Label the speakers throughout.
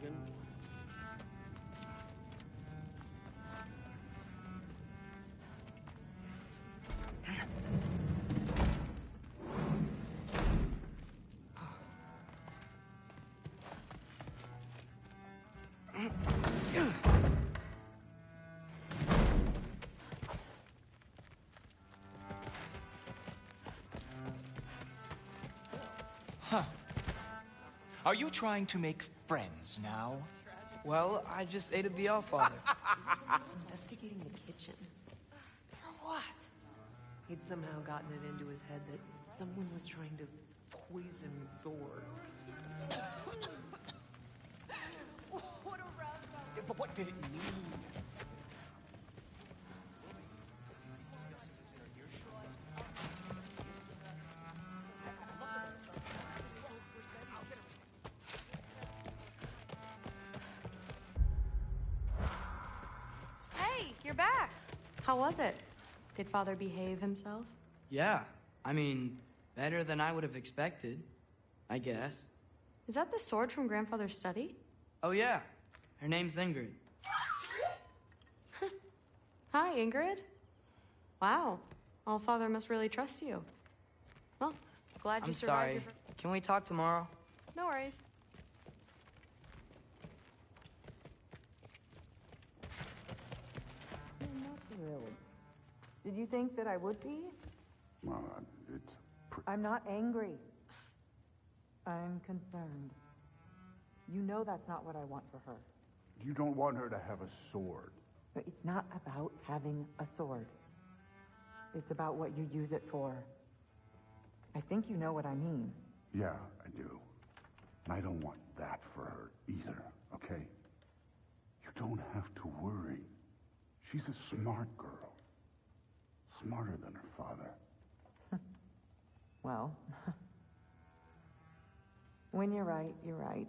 Speaker 1: slogan.
Speaker 2: Huh. Are you trying to make friends now?
Speaker 3: Well, I just aided the Allfather.
Speaker 4: Investigating the kitchen.
Speaker 2: For what?
Speaker 4: He'd somehow gotten it into his head that someone was trying to poison Thor.
Speaker 2: What a roundabout. But what did it mean?
Speaker 5: Hey, you're back. How was it? Did Father behave himself?
Speaker 3: Yeah, I mean, better than I would have expected, I guess.
Speaker 5: Is that the sword from Grandfather's study?
Speaker 3: Oh yeah, her name's Ingrid.
Speaker 5: Hi, Ingrid. Wow, Allfather must really trust you. Well, glad you
Speaker 3: I'm
Speaker 5: survived
Speaker 3: sorry.
Speaker 5: your...
Speaker 3: Can we talk tomorrow?
Speaker 5: No worries.
Speaker 6: Not really. Did you think that I would be?
Speaker 7: Well, it's...
Speaker 6: I'm not angry. I'm concerned. You know that's not what I want for her.
Speaker 7: You don't want her to have a sword.
Speaker 6: But it's not about having a sword. It's about what you use it for. I think you know what I mean.
Speaker 7: Yeah, I do. And I don't want that for her either, okay? You don't have to worry. She's a smart girl. Smarter than her father.
Speaker 6: Well, when you're right, you're right.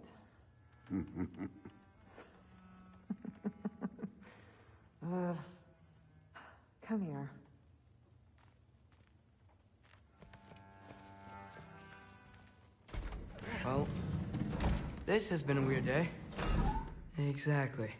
Speaker 6: Come here.
Speaker 3: Well, this has been a weird day. Exactly.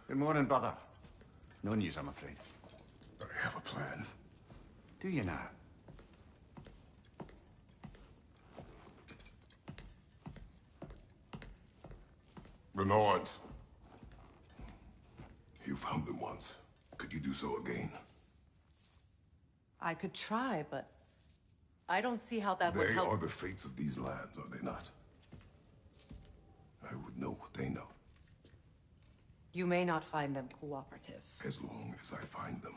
Speaker 8: Good morning, brother. No news, I'm afraid.
Speaker 7: I have a plan.
Speaker 8: Do you now?
Speaker 9: The Norns. You found them once. Could you do so again?
Speaker 4: I could try, but I don't see how that would
Speaker 9: They
Speaker 4: help.
Speaker 9: are the fates of these lands, are they not? I would know what they know,
Speaker 4: You may not find them cooperative.
Speaker 9: as long as I find them.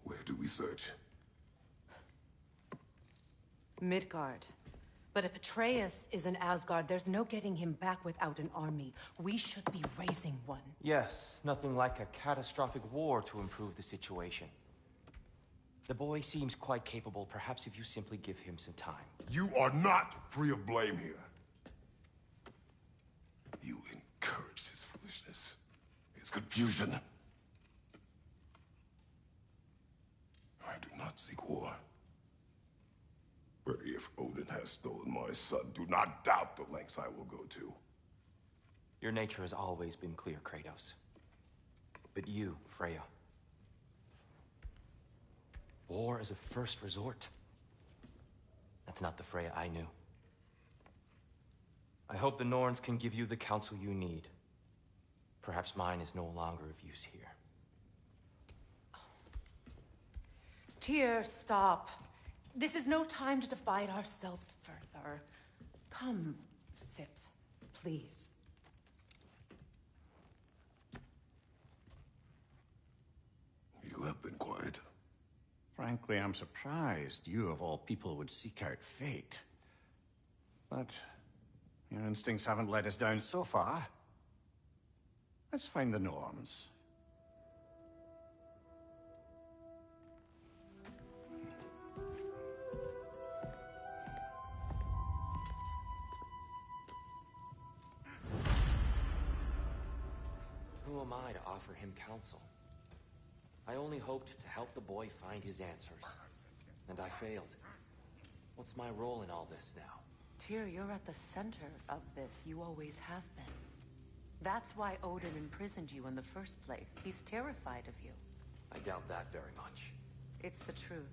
Speaker 9: Where do we search?
Speaker 4: Midgard. But if Atreus is in Asgard, there's no getting him back without an army. We should be raising one.
Speaker 2: Yes, nothing like a catastrophic war to improve the situation. The boy seems quite capable. Perhaps if you simply give him some time.
Speaker 9: You are not free of blame here. You encouraged his foolishness, his confusion. I do not seek war. But if Odin has stolen my son, do not doubt the lengths I will go to.
Speaker 2: Your nature has always been clear, Kratos. But you, Freya. War is a first resort. That's not the Freya I knew. I hope the Norns can give you the counsel you need. Perhaps mine is no longer of use here.
Speaker 4: Tyr, stop. This is no time to divide ourselves further. Come, sit, please.
Speaker 9: You have been quiet.
Speaker 8: Frankly, I'm surprised you, of all people, would seek out fate. But your instincts haven't let us down so far. Let's find the Norns.
Speaker 2: Who am I to offer him counsel? I only hoped to help the boy find his answers. And I failed. What's my role in all this now?
Speaker 4: Tyr, you're at the center of this. You always have been. That's why Odin imprisoned you in the first place. He's terrified of you.
Speaker 2: I doubt that very much.
Speaker 4: It's the truth.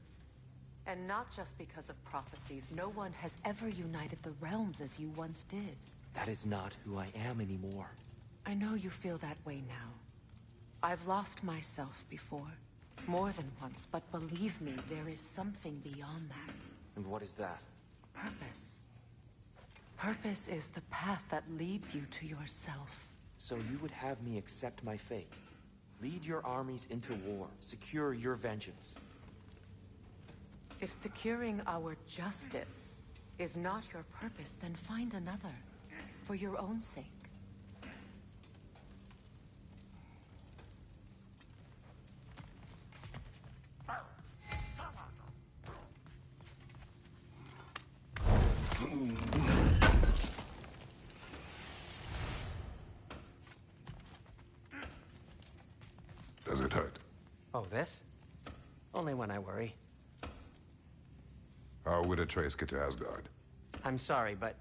Speaker 4: And not just because of prophecies. No one has ever united the realms as you once did.
Speaker 2: That is not who I am anymore.
Speaker 4: I know you feel that way now. I've lost myself before. More than once, but believe me, there is something beyond that.
Speaker 2: And what is that?
Speaker 4: Purpose. Purpose is the path that leads you to yourself.
Speaker 2: So you would have me accept my fate? Lead your armies into war, secure your vengeance.
Speaker 4: If securing our justice is not your purpose, then find another. For your own sake.
Speaker 9: Does it hurt?
Speaker 1: Oh, this? Only when I worry.
Speaker 9: How would Atreus get to Asgard?
Speaker 1: I'm sorry, but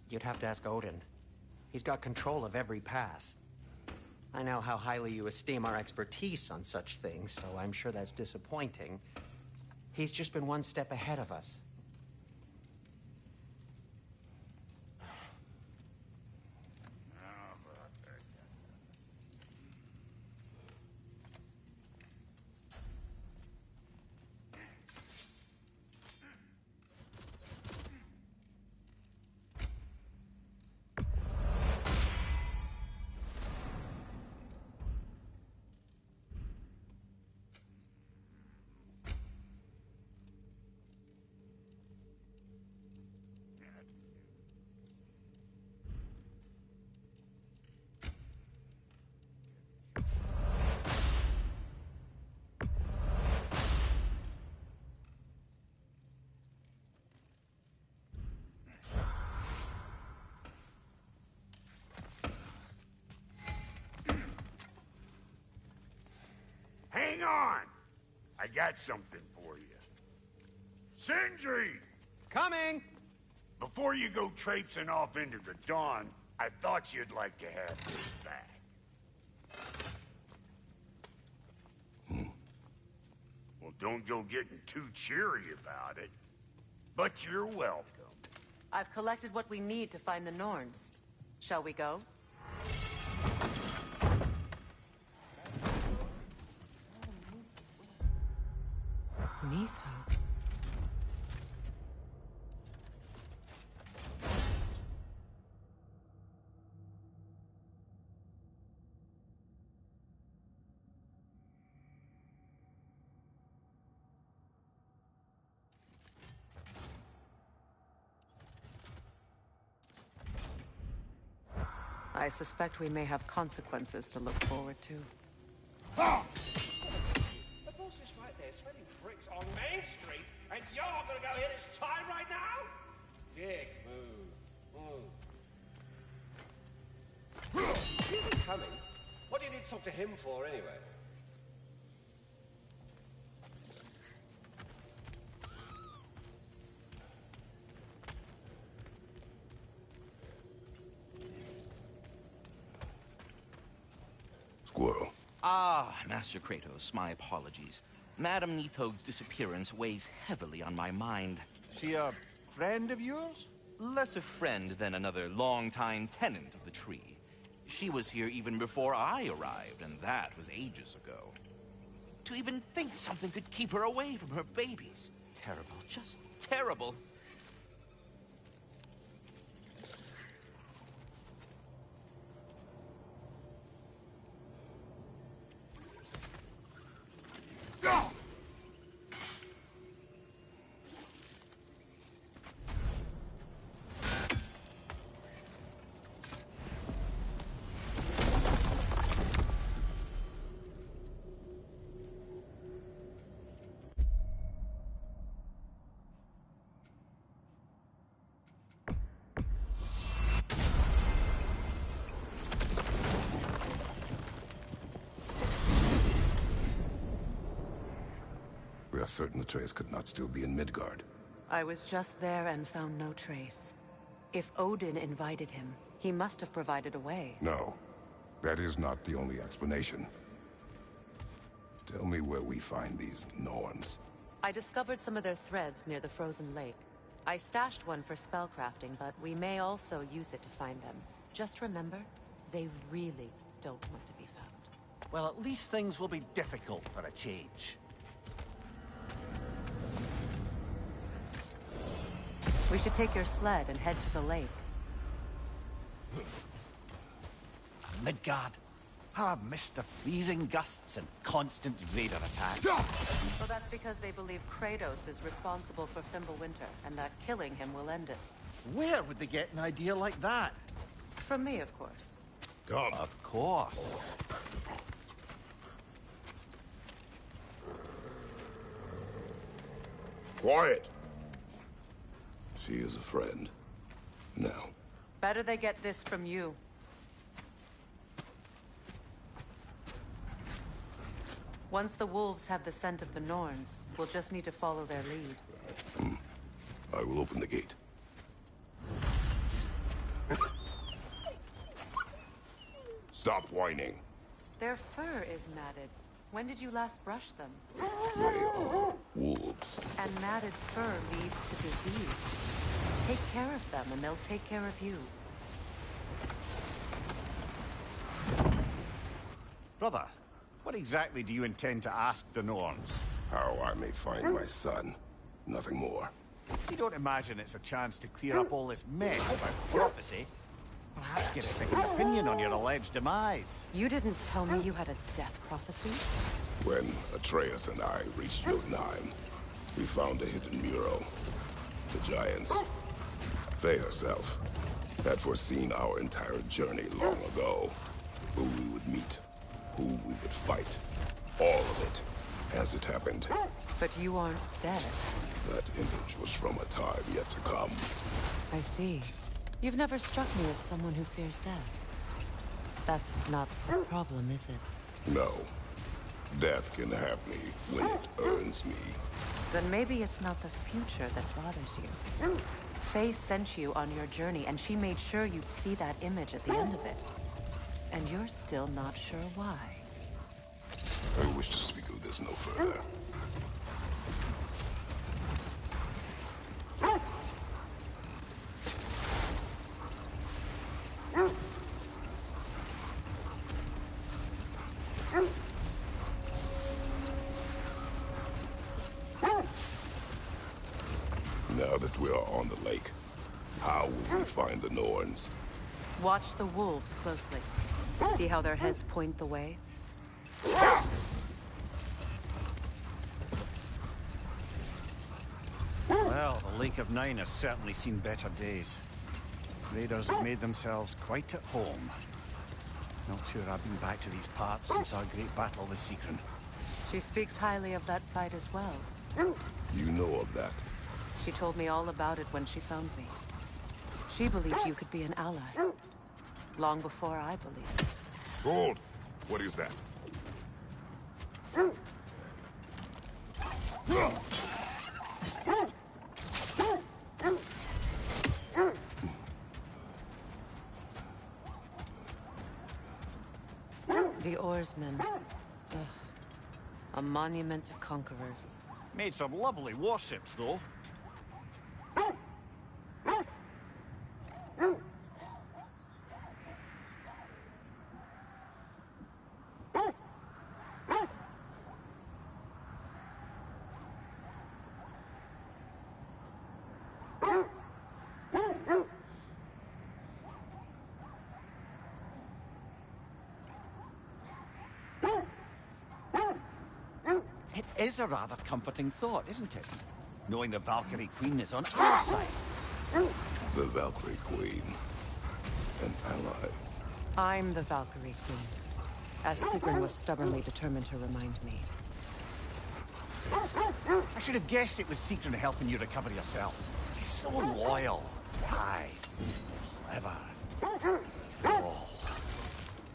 Speaker 1: you'd have to ask Odin. He's got control of every path. I know how highly you esteem our expertise on such things, so I'm sure that's disappointing. He's just been one step ahead of us.
Speaker 10: Hang on! I got something for you. Sindri!
Speaker 1: Coming!
Speaker 10: Before you go traipsing off into the dawn, I thought you'd like to have this back. Well, don't go getting too cheery about it. But you're welcome.
Speaker 4: I've collected what we need to find the Norns. Shall we go? Neath who? I suspect we may have consequences to look forward to.
Speaker 11: The boss is right there, spreading bricks on Main Street, and you're gonna go hit his time right now? Dick move. coming. What do you need to talk to him for, anyway?
Speaker 9: Squirrel.
Speaker 12: Ah, Master Kratos, my apologies. Madame Nithog's disappearance weighs heavily on my mind.
Speaker 8: She a friend of yours?
Speaker 12: Less a friend than another long-time tenant of the tree. She was here even before I arrived, and that was ages ago. To even think something could keep her away from her babies. Terrible, just terrible.
Speaker 9: We are certain Atreus could not still be in Midgard.
Speaker 4: I was just there and found no trace. If Odin invited him, he must have provided a way.
Speaker 9: No, that is not the only explanation. Tell me where we find these Norns.
Speaker 4: I discovered some of their threads near the frozen lake. I stashed one for spellcrafting, but we may also use it to find them. Just remember, they really don't want to be found.
Speaker 13: Well, at least things will be difficult for a change.
Speaker 4: We should take your sled and head to the lake.
Speaker 13: Midgard. How I've missed the freezing gusts and constant Vader attacks.
Speaker 4: Well, that's because they believe Kratos is responsible for Fimbulwinter, and that killing him will end it.
Speaker 13: Where would they get an idea like that?
Speaker 4: From me, of course.
Speaker 9: Come.
Speaker 13: Of course.
Speaker 9: Quiet! She is a friend. Now.
Speaker 4: Better they get this from you. Once the wolves have the scent of the Norns, we'll just need to follow their lead.
Speaker 9: I will open the gate. Stop whining.
Speaker 4: Their fur is matted. When did you last brush them?
Speaker 9: They are wolves.
Speaker 4: And matted fur leads to disease. Take care of them, and they'll take care of you.
Speaker 8: Brother, what exactly do you intend to ask the Norns?
Speaker 9: How I may find my son. Nothing more.
Speaker 8: You don't imagine it's a chance to clear up all this mess about prophecy? Perhaps get a second opinion on your alleged demise.
Speaker 4: You didn't tell me you had a death prophecy?
Speaker 9: When Atreus and I reached Jotunheim, we found a hidden mural. The giants, Faye herself, had foreseen our entire journey long ago. Who we would meet, who we would fight. All of it, as it happened.
Speaker 4: But you aren't dead.
Speaker 9: That image was from a time yet to come.
Speaker 4: I see. You've never struck me as someone who fears death. That's not the problem, is it?
Speaker 9: No. Death can have me when it earns me.
Speaker 4: Then maybe it's not the future that bothers you. Faye sent you on your journey, and she made sure you'd see that image at the end of it. And you're still not sure why.
Speaker 9: I wish to speak of this no further. Now that we are on the lake, how will we find the Norns?
Speaker 4: Watch the wolves closely. See how their heads point the way?
Speaker 8: Well, the Lake of Nine has certainly seen better days. Raiders have made themselves quite at home. Not sure I've been back to these parts since our great battle with Seekron.
Speaker 4: She speaks highly of that fight as well.
Speaker 9: You know of that?
Speaker 4: She told me all about it when she found me. She believed you could be an ally. Long before I believed.
Speaker 9: Hold! What is that?
Speaker 4: The oarsmen. Ugh. A monument to conquerors.
Speaker 13: Made some lovely warships, though. It is a rather comforting thought, isn't it? Knowing the Valkyrie Queen is on our side.
Speaker 9: The Valkyrie Queen. An ally.
Speaker 4: I'm the Valkyrie Queen, as Sigrun was stubbornly determined to remind me.
Speaker 13: I should have guessed it was Sigrun helping you recover yourself. She's so loyal. Aye. Clever. Oh.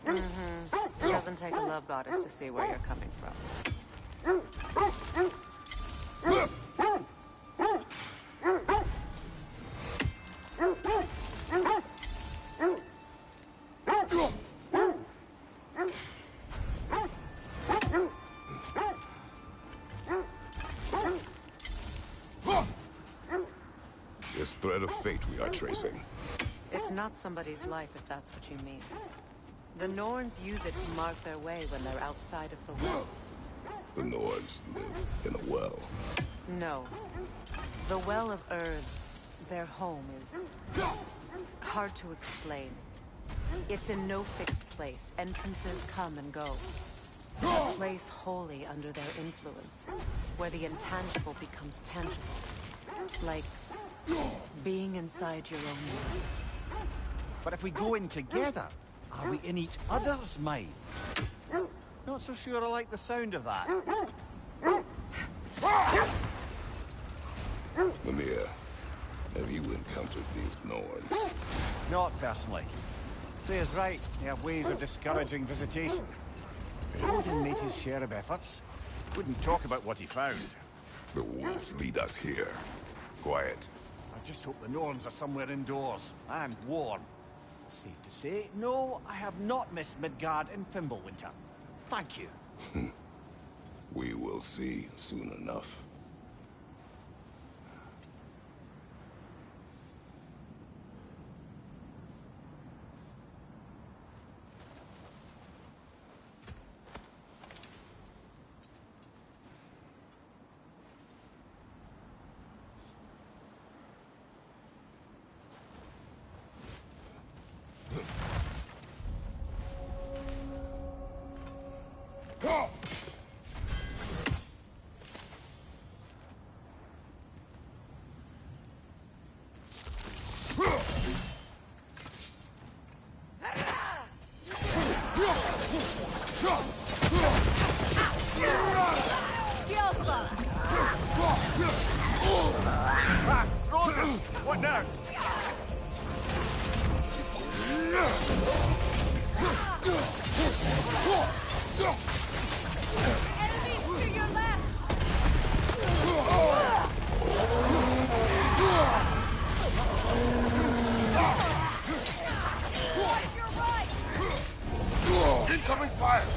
Speaker 4: It doesn't take a love goddess to see where you're coming from.
Speaker 9: This thread of fate we are tracing.
Speaker 4: It's not somebody's life, if that's what you mean. The Norns use it to mark their way when they're outside of the well.
Speaker 9: The Nords live in a well.
Speaker 4: No. The Well of Erd, their home, is hard to explain. It's in no fixed place. Entrances come and go. A place wholly under their influence, where the intangible becomes tangible. Like being inside your own mind.
Speaker 13: But if we go in together, are we in each other's mind? Not so sure I like the sound of that.
Speaker 9: Mimir, have you encountered these Norns?
Speaker 13: Not personally. Freya's right. They have ways of discouraging visitation. Odin made his share of efforts. Wouldn't talk about what he found.
Speaker 9: The wolves lead us here. Quiet.
Speaker 13: I just hope the Norns are somewhere indoors and warm. Safe to say, no, I have not missed Midgard in Fimbulwinter. Thank you.
Speaker 9: We will see soon enough.
Speaker 13: What now?
Speaker 14: Enemies to your left! Watch your right!
Speaker 9: Incoming fire!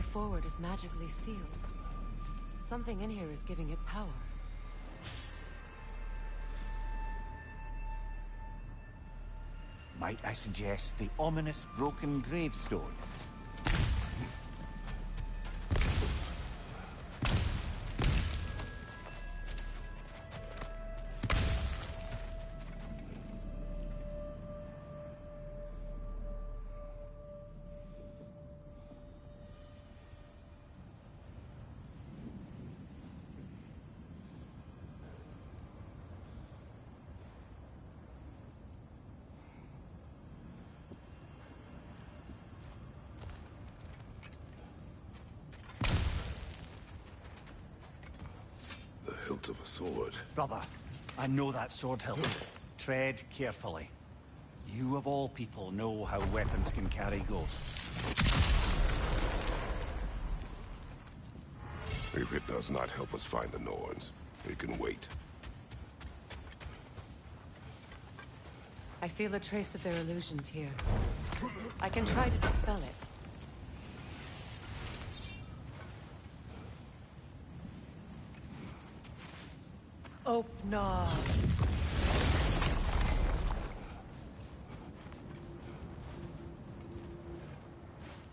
Speaker 4: forward is magically sealed. Something in here is giving it power.
Speaker 13: Might I suggest the ominous broken gravestone?
Speaker 9: Hilt of a sword.
Speaker 13: Brother, I know that sword hilt. Tread carefully. You of all people know how weapons can carry ghosts.
Speaker 9: If it does not help us find the Norns, it can wait.
Speaker 4: I feel a trace of their illusions here. I can try to dispel it. Oh, no.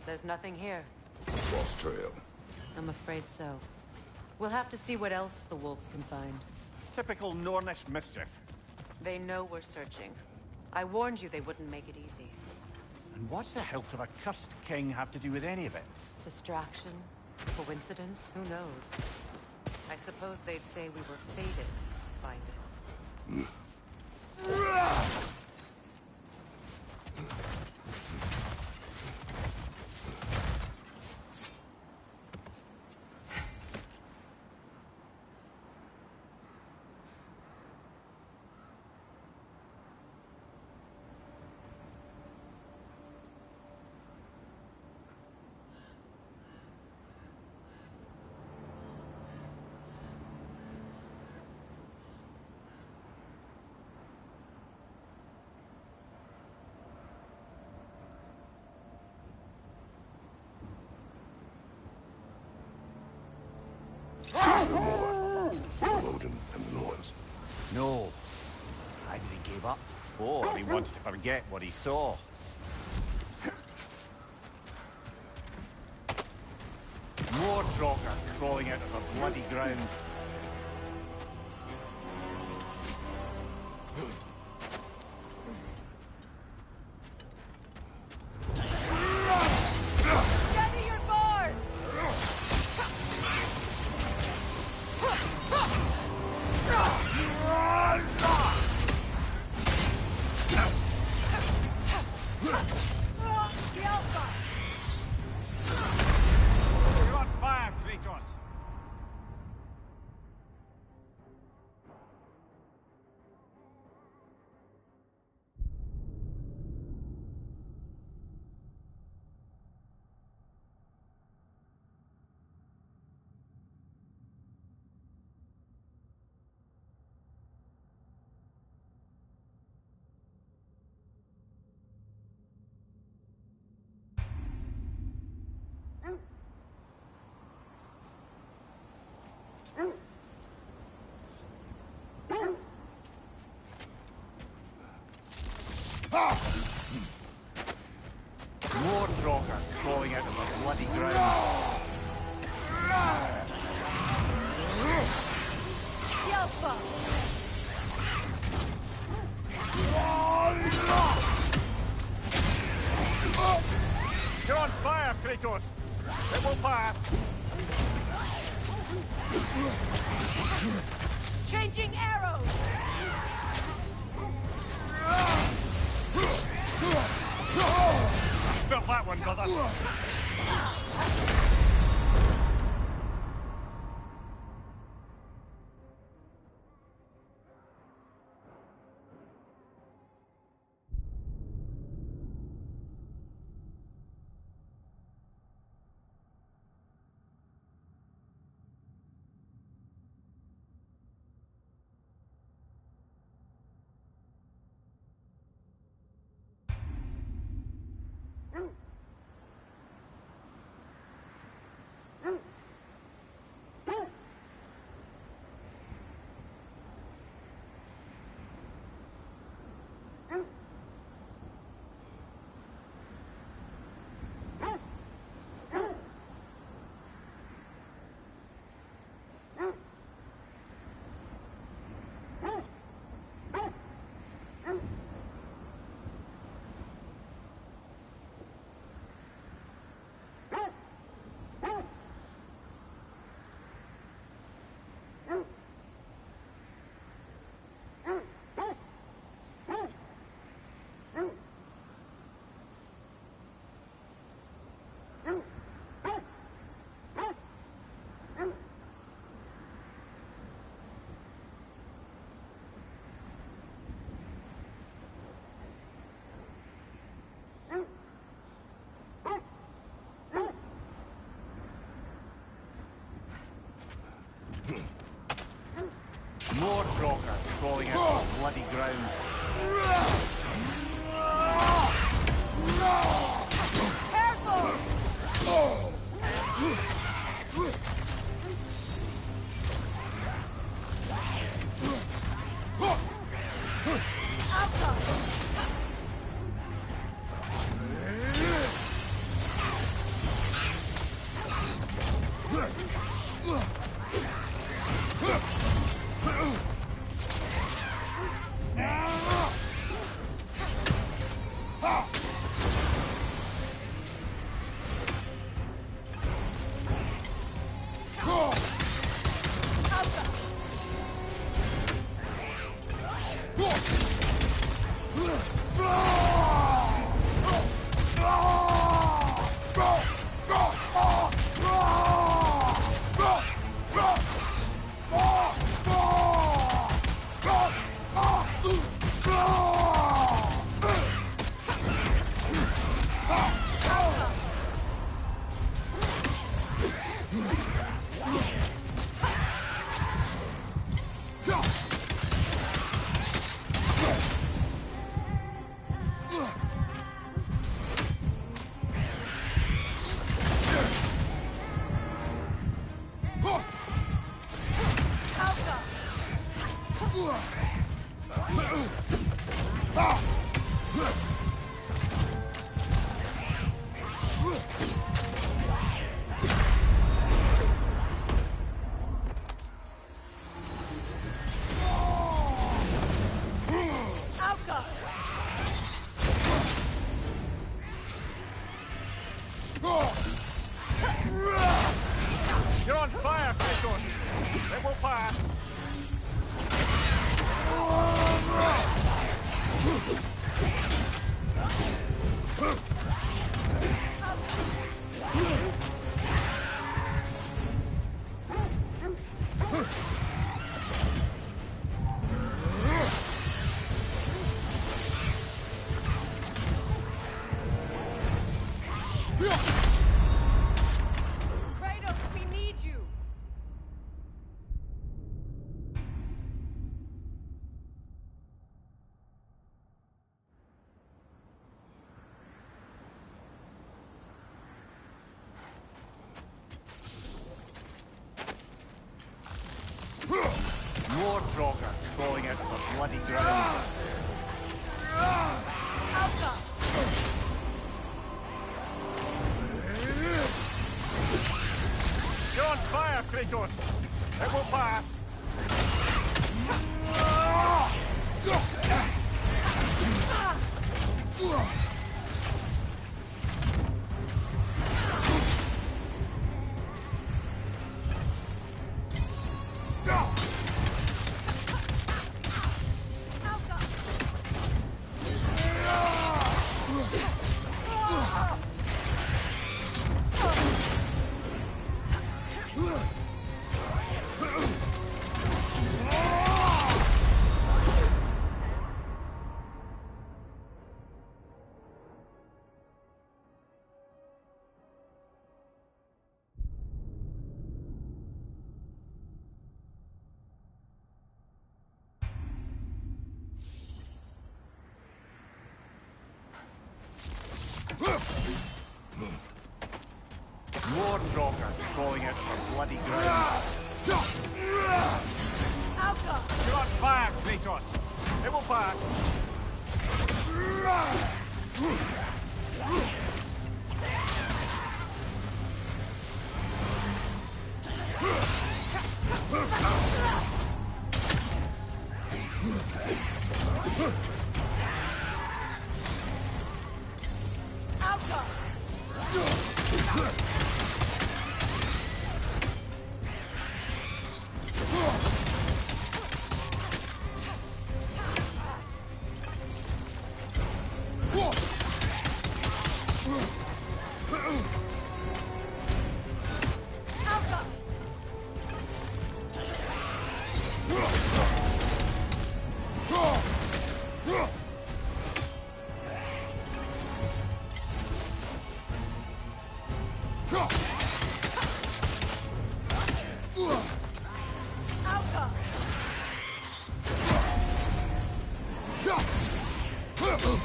Speaker 4: There's nothing here.
Speaker 9: Lost trail.
Speaker 4: I'm afraid so. We'll have to see what else the wolves can find.
Speaker 13: Typical Nornish mischief.
Speaker 4: They know we're searching. I warned you they wouldn't make it easy.
Speaker 13: And what's the hilt of a cursed king have to do with any of it?
Speaker 4: Distraction? Coincidence? Who knows? I suppose they'd say we were fated to find it.
Speaker 9: Odin and the Norns.
Speaker 13: No. Either he gave up, or he wanted to forget what he saw. More Draugr crawling out of the bloody ground.
Speaker 14: Steady your board!
Speaker 13: You're on fire, Kratos! More Draugr crawling out of the bloody ground.
Speaker 14: Yelpa!
Speaker 13: You're on fire, Kratos! It will pass!
Speaker 14: Changing arrows!
Speaker 13: Felt that one, brother! crawling out of the bloody ground.
Speaker 11: You're on fire, Kratos! It will pass!
Speaker 14: Kratos, we need you!
Speaker 13: More Draugr crawling out of the bloody ground.
Speaker 11: You're on fire, Kratos! It will pass!
Speaker 13: More Draugr crawling out of the bloody ground.
Speaker 11: You're on fire, Kratos! It will pass!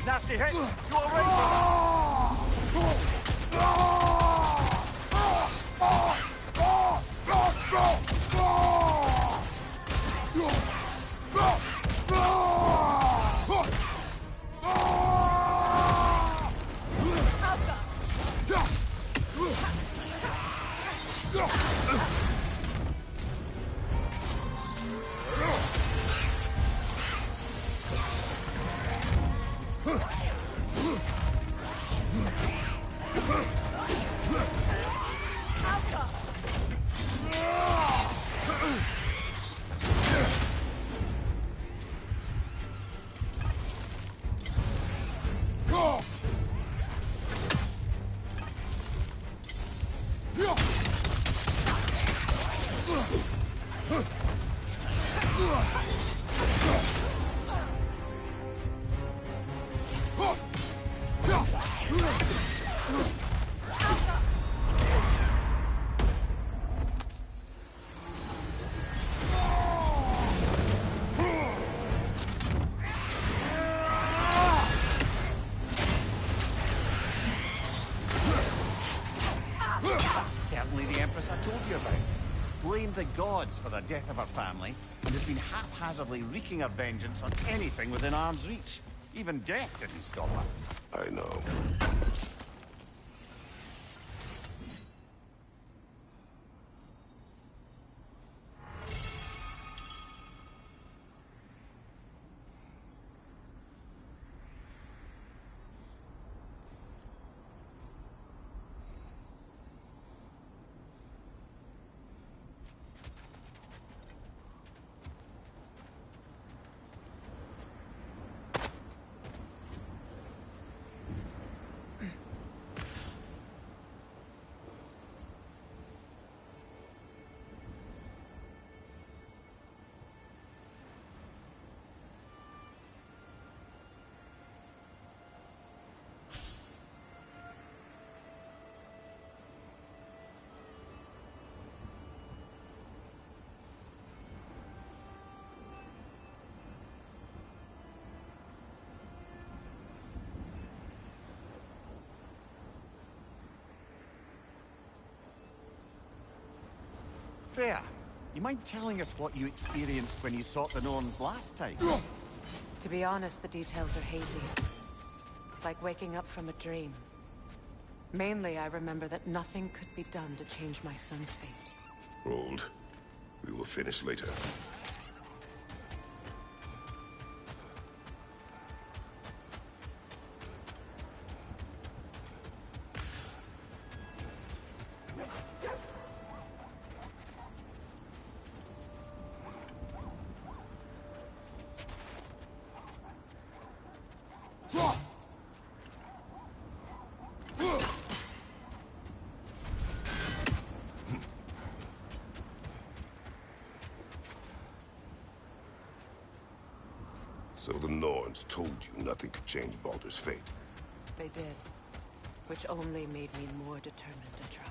Speaker 13: Nasty hit! You alright? Certainly the Empress I told you about. Blamed the gods for the death of her family, and has been haphazardly wreaking her vengeance on anything within arm's reach. Even death didn't stop her.
Speaker 9: I know.
Speaker 13: Freya, you mind telling us what you experienced when you sought the Norns last time?
Speaker 4: To be honest, the details are hazy. Like waking up from a dream. Mainly, I remember that nothing could be done to change my son's fate.
Speaker 9: Hold. We will finish later. So the Norns told you nothing could change Baldur's fate.
Speaker 4: They did. Which only made me more determined to try.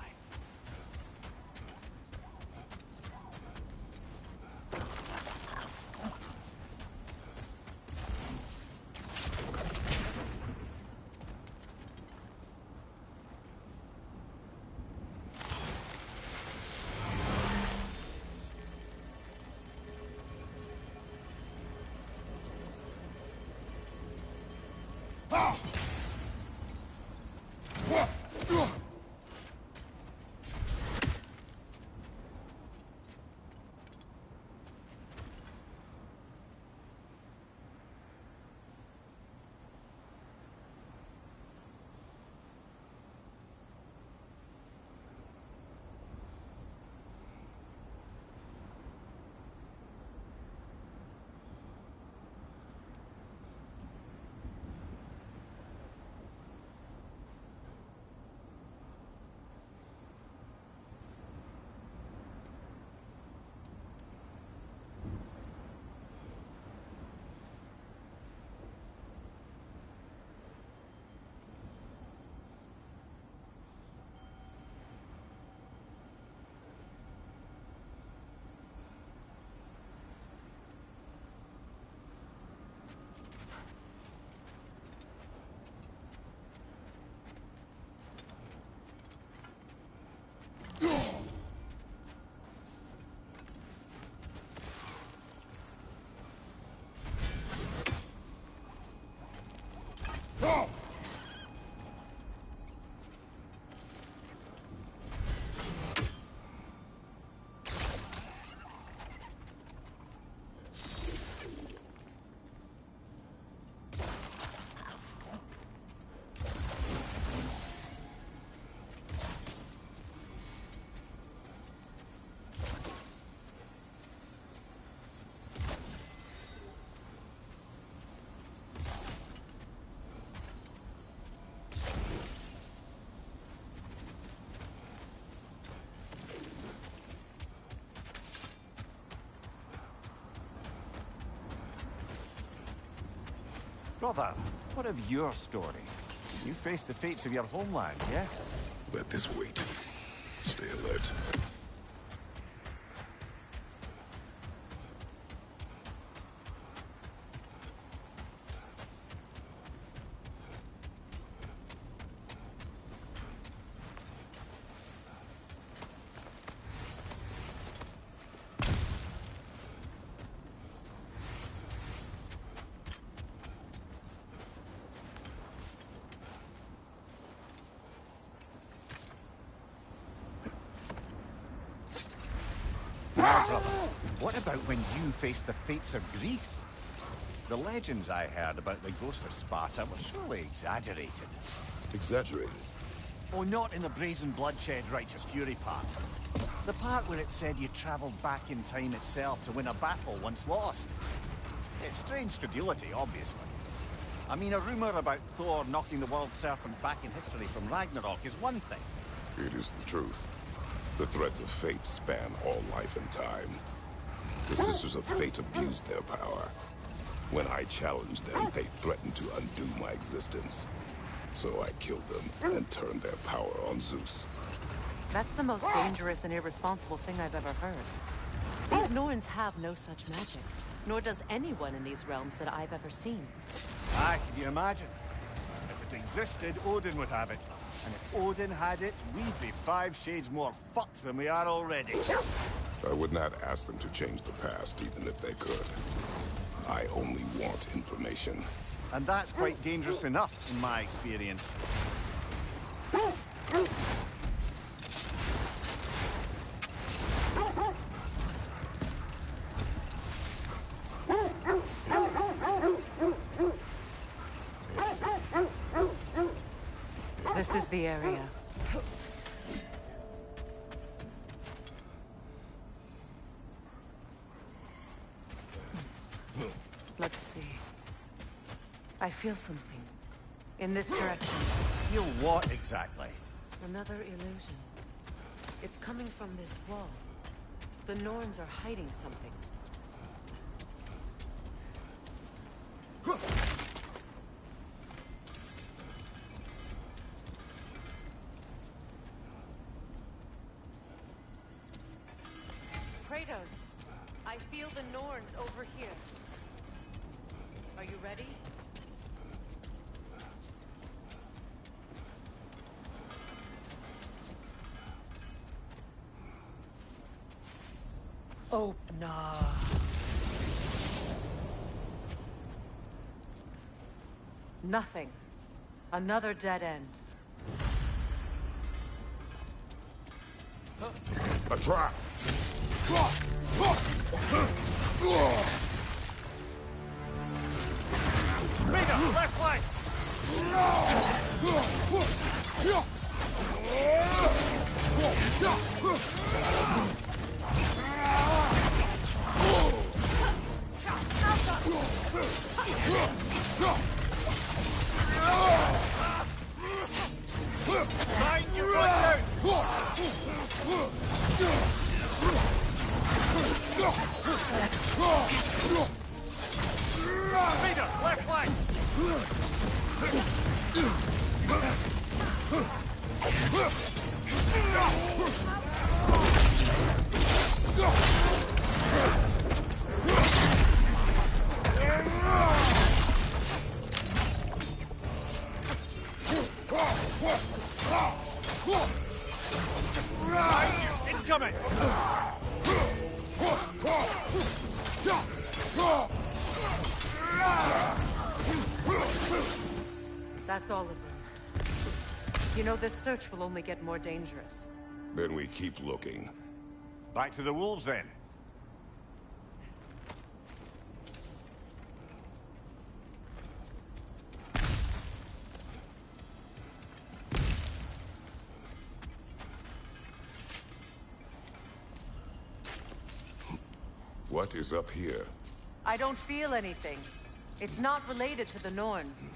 Speaker 13: Brother, what of your story? You faced the fates of your homeland, yeah?
Speaker 9: Let this wait. Stay alert.
Speaker 13: Now, brother, what about when you faced the fates of Greece? The legends I heard about the ghost of Sparta were surely exaggerated.
Speaker 9: Exaggerated?
Speaker 13: Oh, not in the brazen bloodshed righteous fury part. The part where it said you travelled back in time itself to win a battle once lost. It's strange credulity, obviously. I mean, a rumour about Thor knocking the world serpent back in history from Ragnarok is one thing.
Speaker 9: It is the truth. The threads of fate span all life and time. The Sisters of Fate abused their power. When I challenged them, they threatened to undo my existence. So I killed them and turned their power on Zeus.
Speaker 4: That's the most dangerous and irresponsible thing I've ever heard. These Norns have no such magic, nor does anyone in these realms that I've ever seen.
Speaker 13: Aye, can you imagine? If it existed, Odin would have it. And if Odin had it, we'd be 5 shades more fucked than we are already.
Speaker 9: I would not ask them to change the past, even if they could. I only want information.
Speaker 13: And that's quite dangerous enough, in my experience.
Speaker 4: This is the area. Let's see. I feel something. In this direction.
Speaker 13: Feel what exactly?
Speaker 4: Another illusion. It's coming from this wall. The Norns are hiding something. Kratos, I feel the Norns over here. Are you ready? Open up. Nothing. Another dead end.
Speaker 9: A trap!
Speaker 13: Rita, left flank! Mind you, watch out! Rita, left flank! Incoming!
Speaker 4: That's all of them. You know, this search will only get more dangerous.
Speaker 9: Then we keep looking.
Speaker 13: Back to the wolves, then.
Speaker 9: What is up here?
Speaker 4: I don't feel anything. It's not related to the Norns.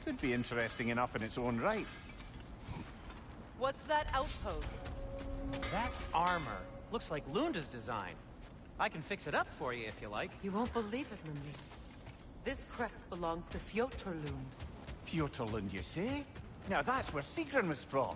Speaker 13: Could be interesting enough in its own right.
Speaker 4: What's that outpost?
Speaker 1: That armor looks like Lunda's design. I can fix it up for you if you like.
Speaker 4: You won't believe it, Mimli. This crest belongs to Fjotorlund.
Speaker 13: Fjotorlund, you say? Now that's where Sigrun was from.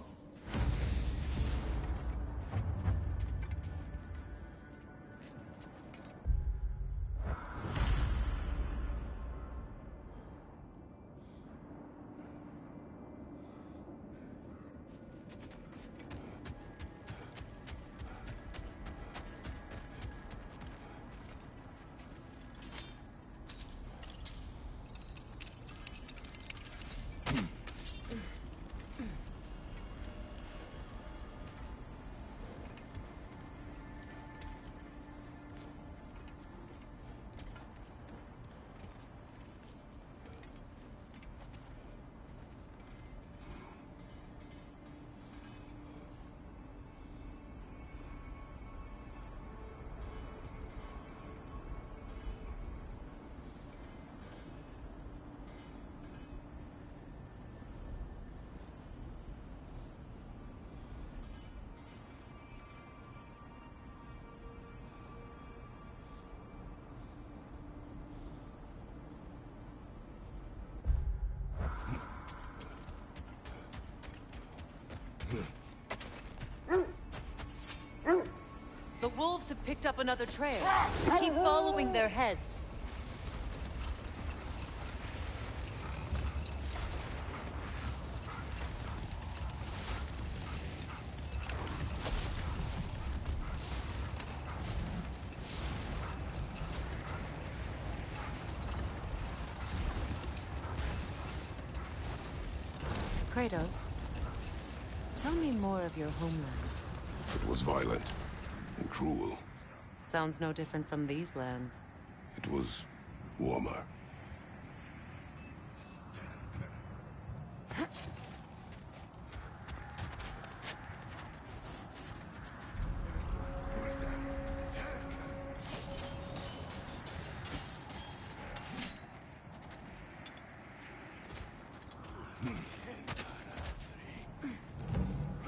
Speaker 4: The wolves have picked up another trail. Keep following their heads. Kratos, tell me more of your homeland.
Speaker 9: It was violent and cruel.
Speaker 4: Sounds no different from these lands.
Speaker 9: It was warmer.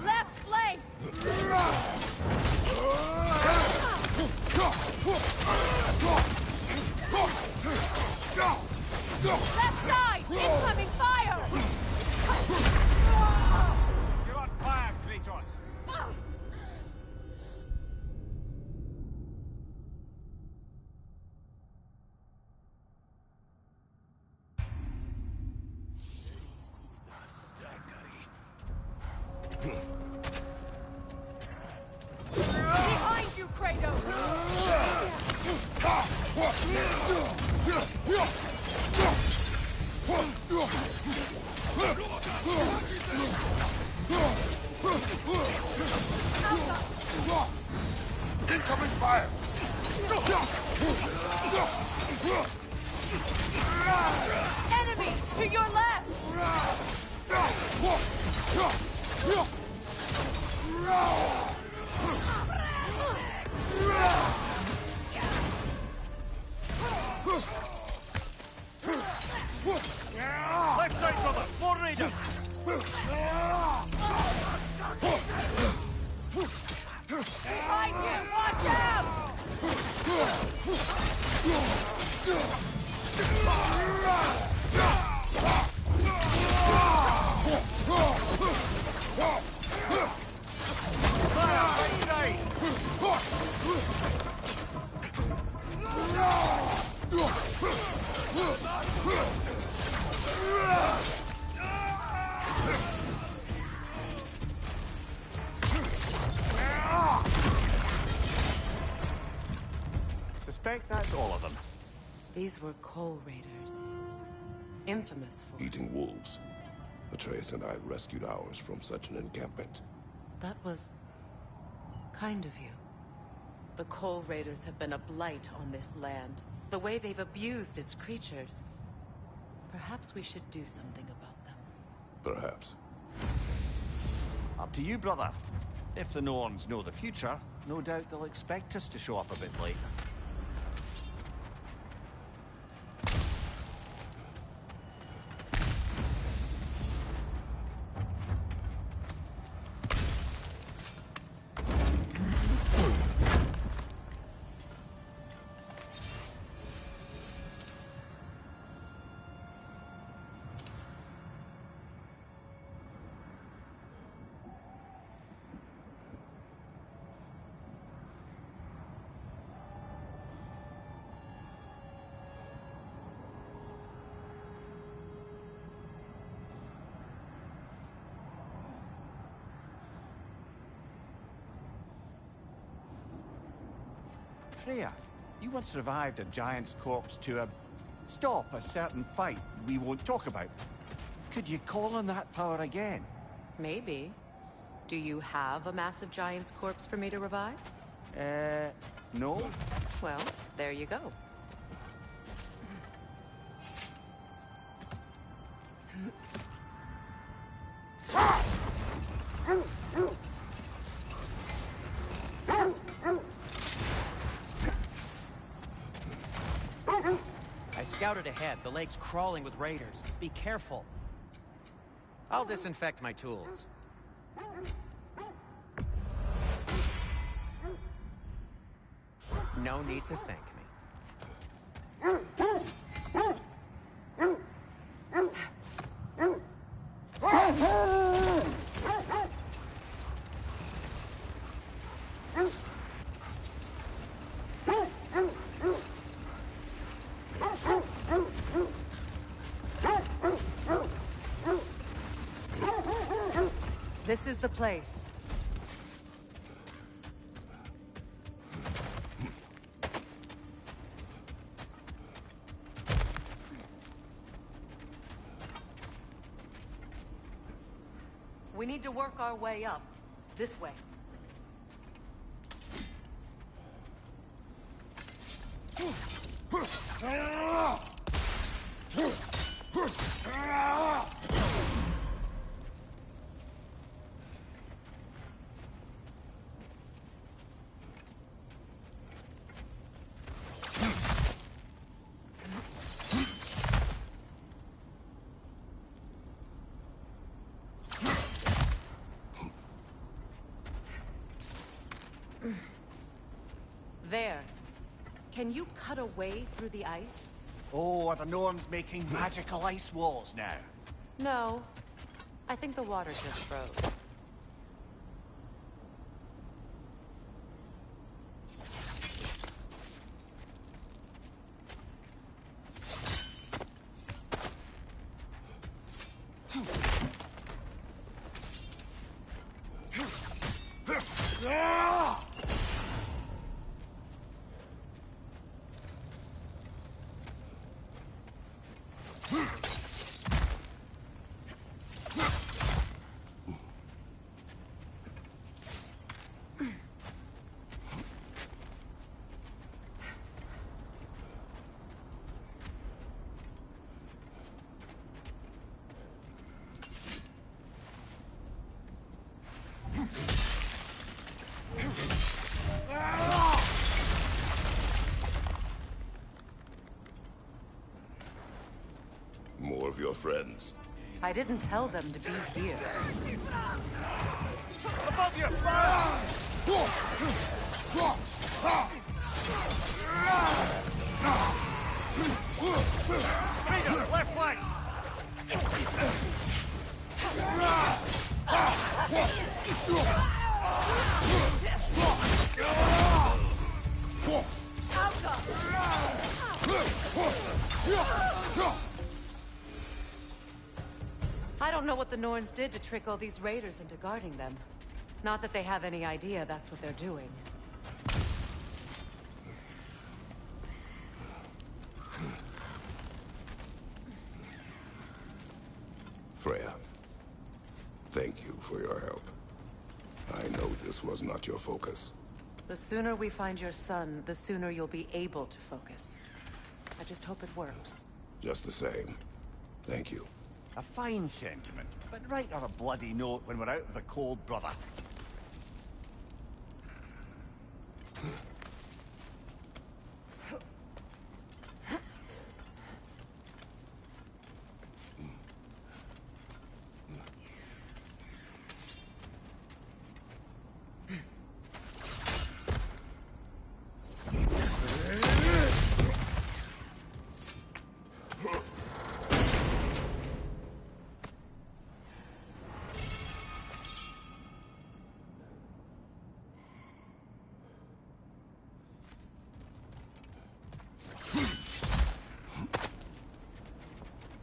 Speaker 14: Left flank! Left side! Incoming fire!
Speaker 13: You're on fire, Kratos!
Speaker 14: Behind you,
Speaker 9: Incoming fire!
Speaker 14: Enemy to your left!
Speaker 13: Left side, brother! More raiders!
Speaker 14: Behind you! Watch out!
Speaker 13: Suspect that's all of them.
Speaker 4: These were coal raiders. Infamous for...
Speaker 9: Eating wolves. Atreus and I rescued ours from such an encampment.
Speaker 4: That was... kind of you. The coal raiders have been a blight on this land. The way they've abused its creatures. Perhaps we should do something about them.
Speaker 9: Perhaps.
Speaker 13: Up to you, brother. If the Norns know the future, no doubt they'll expect us to show up a bit late. Freya, you once revived a giant's corpse to stop a certain fight we won't talk about. Could you call on that power again?
Speaker 4: Maybe. Do you have a massive giant's corpse for me to revive?
Speaker 13: No.
Speaker 4: Well, there you go.
Speaker 1: I scouted ahead. The lake's crawling with raiders. Be careful. I'll disinfect my tools. No need to thank
Speaker 4: This is the place. We need to work our way up. This way. There. Can you cut a way through the ice?
Speaker 13: Oh, are the Norns making magical ice walls now?
Speaker 4: No. I think the water just froze.
Speaker 9: More of your friends.
Speaker 4: I didn't tell them to be here.
Speaker 11: Above you! Peter, left flank!
Speaker 4: I don't know what the Norns did to trick all these raiders into guarding them. Not that they have any idea that's what they're doing.
Speaker 9: Freya, thank you for your help. I know this was not your focus.
Speaker 4: The sooner we find your son, the sooner you'll be able to focus. I just hope it works.
Speaker 9: Just the same, thank you.
Speaker 13: A fine sentiment, but write her a bloody note when we're out of the cold, brother.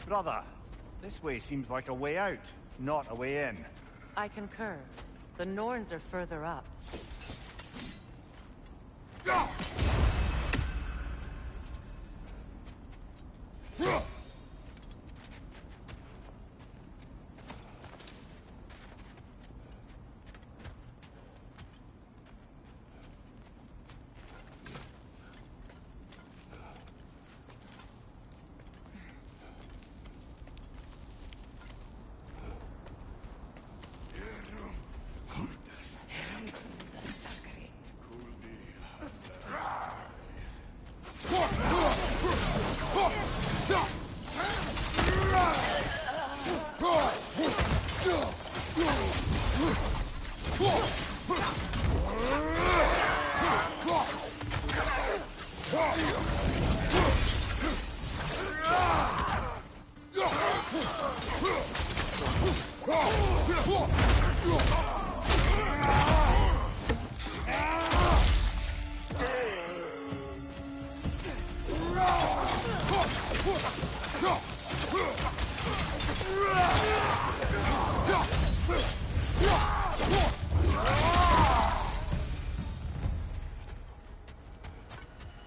Speaker 13: Brother, this way seems like a way out, not a way in.
Speaker 4: I concur. The Norns are further up.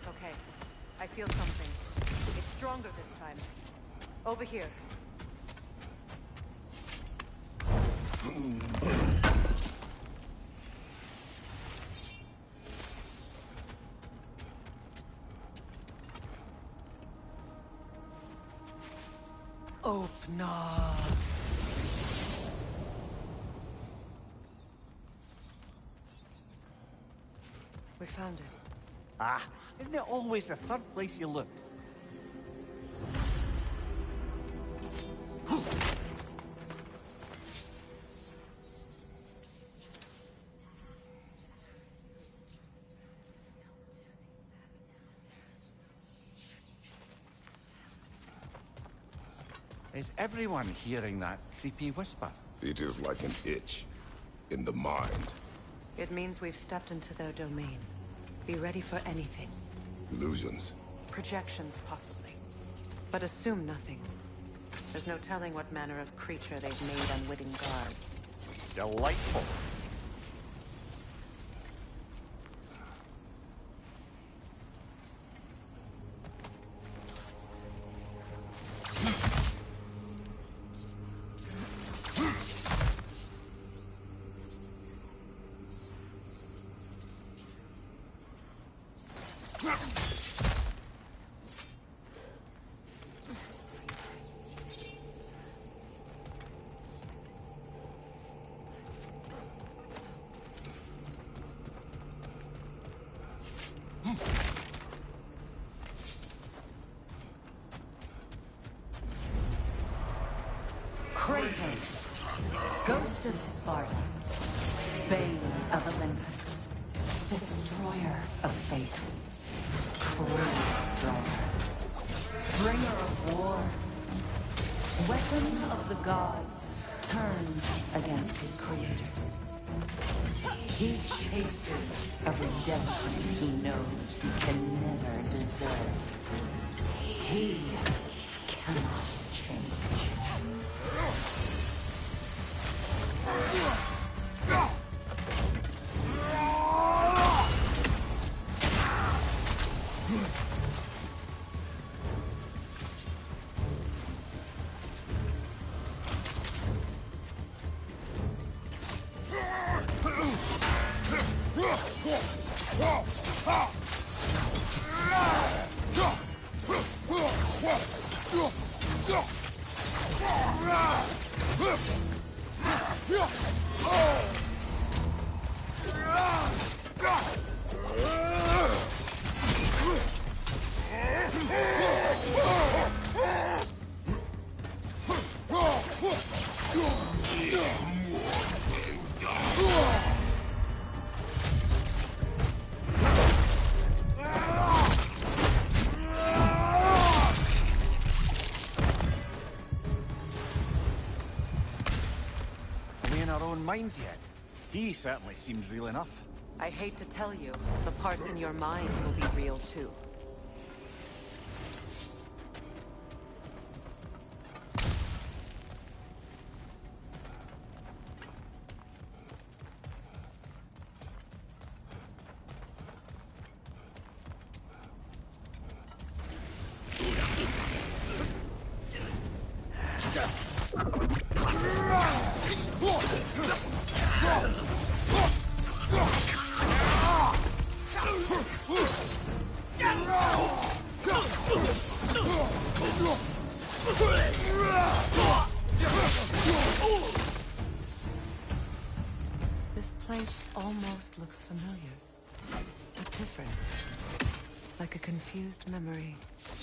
Speaker 4: Okay, I feel something. It's stronger this time. Over here. Open up. We found it.
Speaker 13: Ah, isn't it always the third place you look? Is everyone hearing that creepy whisper?
Speaker 9: It is like an itch in the mind.
Speaker 4: It means we've stepped into their domain. Be ready for anything.
Speaker 9: Illusions.
Speaker 4: Projections, possibly. But assume nothing. There's no telling what manner of creature they've made unwitting guards.
Speaker 13: Delightful.
Speaker 15: Kratos, Ghost of Sparta, Bane of Olympus, Destroyer of Fate, Cruel Strider, Bringer of War, Weapon of the Gods, turned against his creators. He chases a redemption he knows he can never deserve. He cannot change.
Speaker 13: Minds yet. He certainly seems real enough.
Speaker 4: I hate to tell you, the parts in your mind will be real too. This place almost looks familiar, but different. Like a confused memory.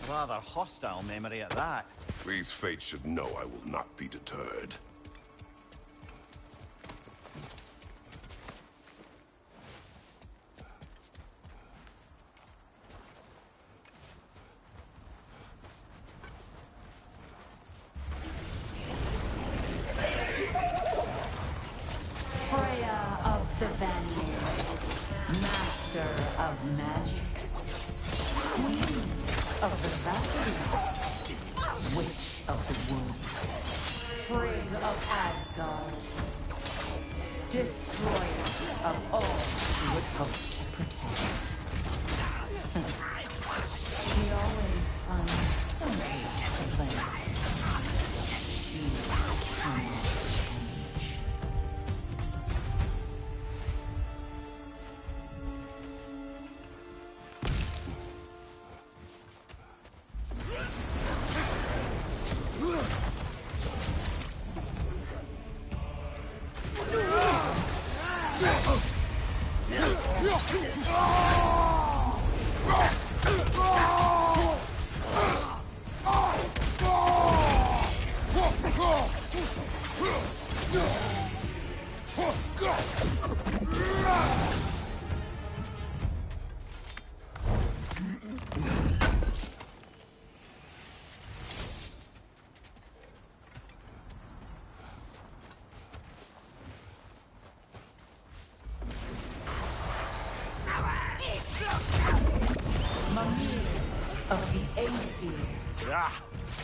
Speaker 13: A rather hostile memory at that.
Speaker 9: These fates should know I will not be deterred.
Speaker 15: magics, queen of the Valkyries, witch of the woods, Frigg of Asgard, destroyer of all she would hope to protect. She always finds something to blame. She cannot change. Of the Aesir.
Speaker 13: Ah,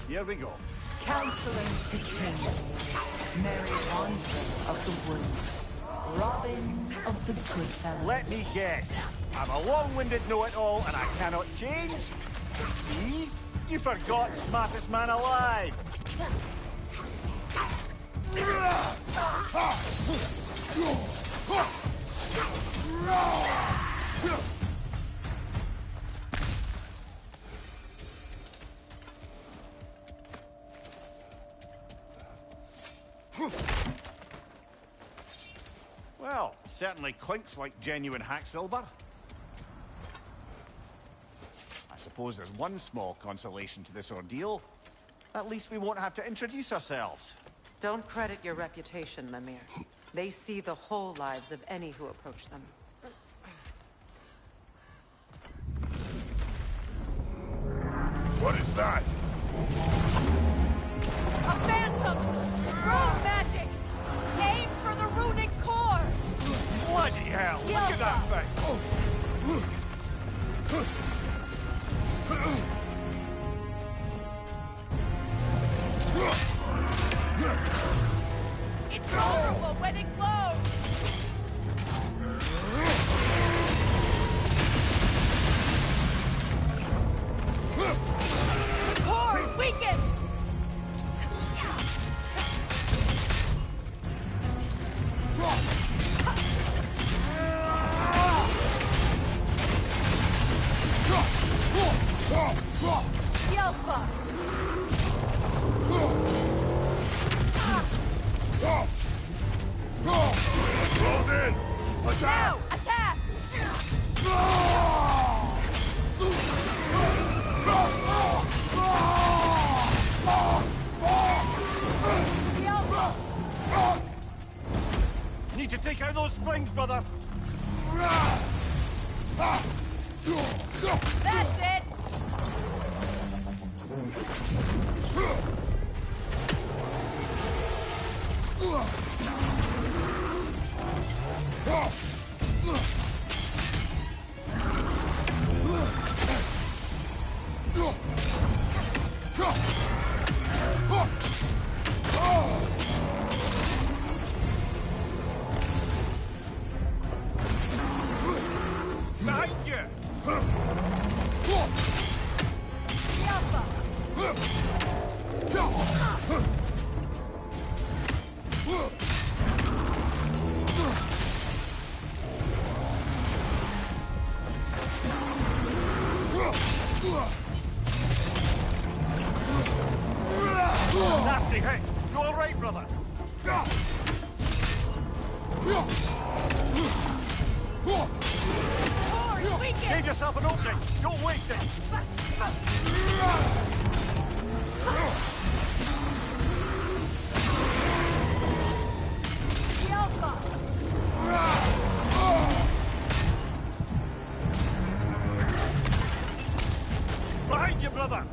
Speaker 13: here we go.
Speaker 15: Counselor to kings. Merry Wanderer of the woods. Robin of the good fellows.
Speaker 13: Let me guess. I'm a long-winded know-it-all and I cannot change? See? You forgot smartest man alive. Well, certainly clinks like genuine hack silver. I suppose there's one small consolation to this ordeal. At least we won't have to introduce ourselves.
Speaker 4: Don't credit your reputation, Mimir. They see the whole lives of any who approach them.
Speaker 9: What is that?
Speaker 14: A phantom! Rune magic! Aim for the runic core!
Speaker 13: Bloody hell! Look at that thing!
Speaker 14: It's vulnerable when it glows! The core is weakened! Yelpa!
Speaker 9: Close in! Attack!
Speaker 14: Now! Attack! Yelpa!
Speaker 13: Need to take out those springs, brother!
Speaker 14: That's it!
Speaker 13: Behind you!
Speaker 14: Yelpa!
Speaker 13: Nasty hit! You alright, brother? Give yourself an opening! Don't waste it! Behind you, brother!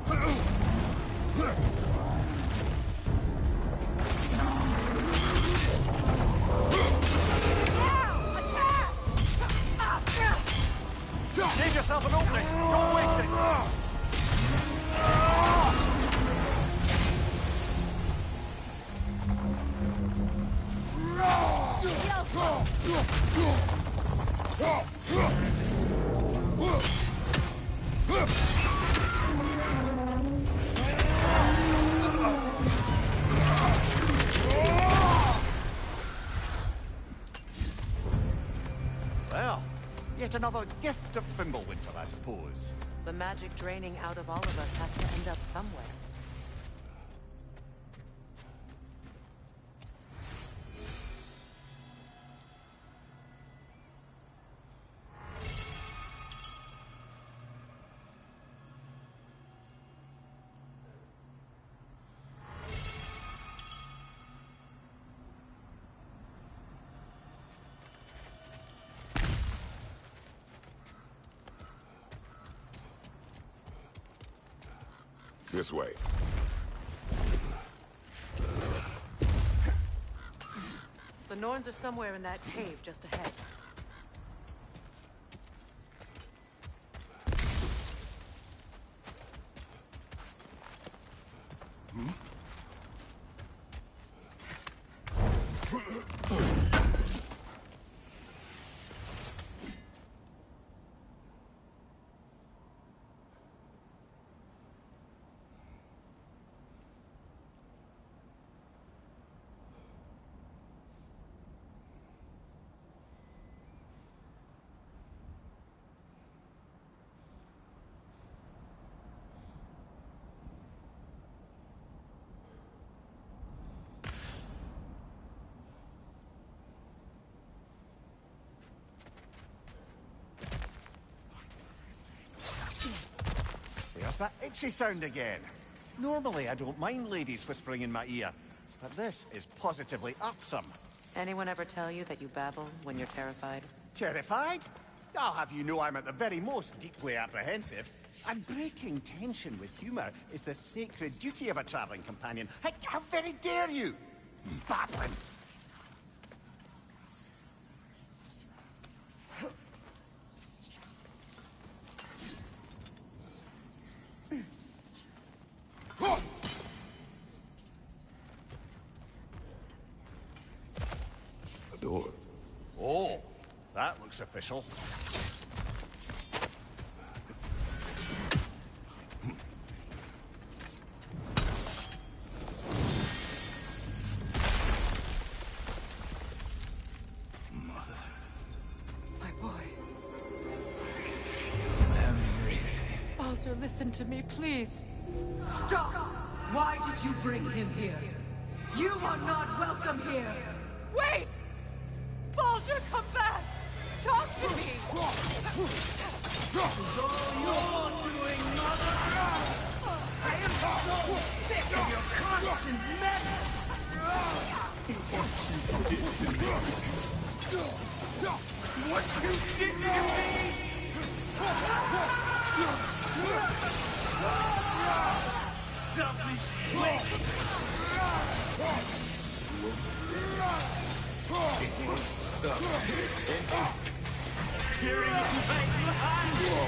Speaker 13: Well, yet another gift of Fimbulwinter, I suppose.
Speaker 4: The magic draining out of all of us has to end up somewhere.
Speaker 9: This way.
Speaker 4: The Norns are somewhere in that cave just ahead.
Speaker 13: There's that itchy sound again. Normally I don't mind ladies whispering in my ear, but this is positively irksome.
Speaker 4: Anyone ever tell you that you babble when you're terrified?
Speaker 13: Terrified? I'll have you know I'm at the very most deeply apprehensive. And breaking tension with humor is the sacred duty of a traveling companion. How very dare you? Babbling!
Speaker 9: A door.
Speaker 13: Oh, that looks official.
Speaker 4: My boy. Baldur, listen to me, please.
Speaker 15: Stop! Why did you bring him here? You are not welcome here!
Speaker 14: Wait! Baldur, come back! Talk to me!
Speaker 11: Is all you're doing, Mother? I am so sick of your constant meddling! What you did to me! What you did to me! Selfish twig! Hearing you back behind you!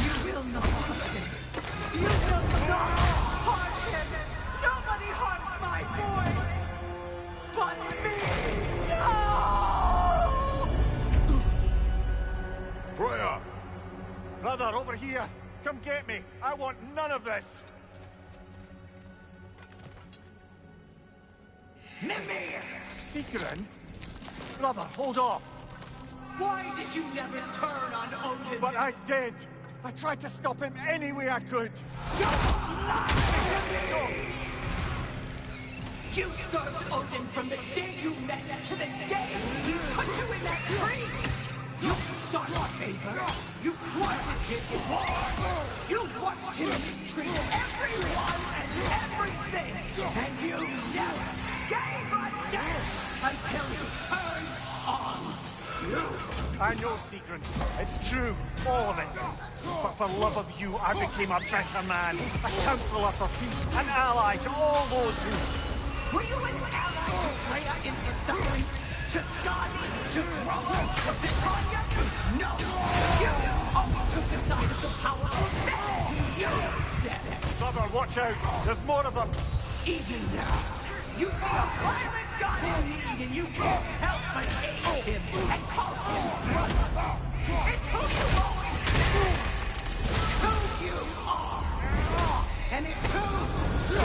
Speaker 15: You will not touch him! You will not harm him! Nobody harms my boy! But me! No!
Speaker 9: Freya!
Speaker 13: Brother, over here! Come get me! I want none of this!
Speaker 11: Mimir!
Speaker 13: Secret? Brother, hold off!
Speaker 11: Why did you never turn on Odin?
Speaker 13: But I did! I tried to stop him any way I could!
Speaker 11: Don't lie to me! You served Odin from the day you met to the day he put you in that tree! You sought favor! You wanted his war! You watched him mistreat everyone and everything! And you never gave a damn until you turned on you!
Speaker 13: I know, Secret. It's true. All of it. But for love of you, I became a better man. A counselor for peace. An ally to all those who...
Speaker 11: Were you an ally to Freya in his suffering? To Skadi? To Groma? To Titania? No! You always took the side of the powerful. You said it!
Speaker 13: Brother, watch out! There's more of them!
Speaker 11: Even now, you see a violent god in need and you can't help but hate him and call him brother. It's who you've always been! Who you are! And it's who you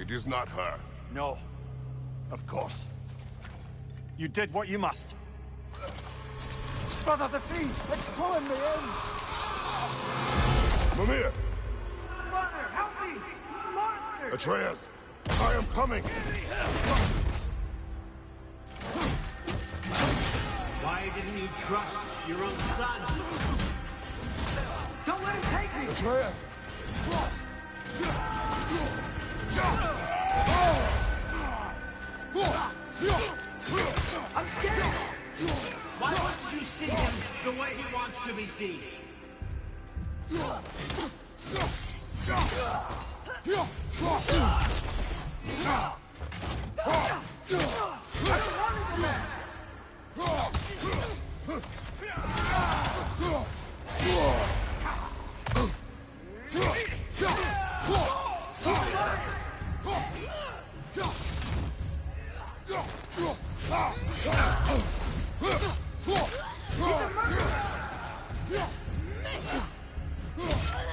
Speaker 9: It is not her.
Speaker 13: No. Of course. You did what you must. Brother, the tree! It's pulling me in!
Speaker 9: Mimir!
Speaker 11: Brother, help me! Monster!
Speaker 9: Atreus! I am coming!
Speaker 11: Why didn't you trust your own son? Don't let him take me!
Speaker 9: Atreus!
Speaker 11: I'm scared! Why wouldn't you see him the way he wants to be seen?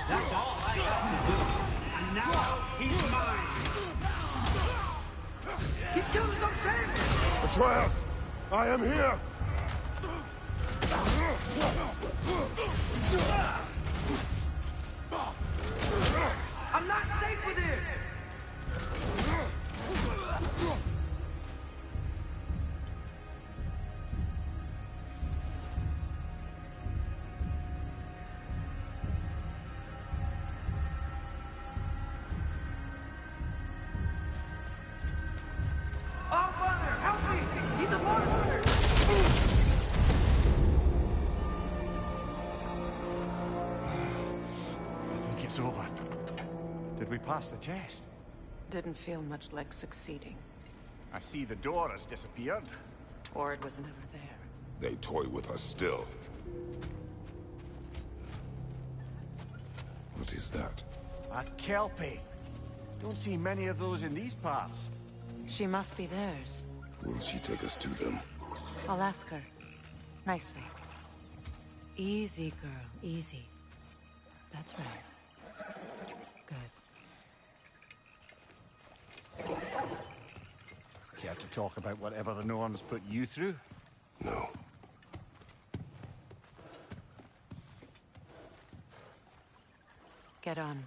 Speaker 11: That's all I have to do. And now he's mine. He's doing something!
Speaker 9: Atreus! I am here!
Speaker 11: I'm not safe with him! Oh, Father, help me! He's a monster!
Speaker 13: I think it's over. Did we pass the test?
Speaker 4: Didn't feel much like succeeding.
Speaker 13: I see the door has disappeared.
Speaker 4: Or it was never there.
Speaker 9: They toy with us still. What is that?
Speaker 13: A Kelpie. Don't see many of those in these parts.
Speaker 4: She must be theirs.
Speaker 9: Will she take us to them?
Speaker 4: I'll ask her. Nicely. Easy, girl. Easy. That's right. Good.
Speaker 13: Care to talk about whatever the Norns put you through?
Speaker 9: No.
Speaker 4: Get on.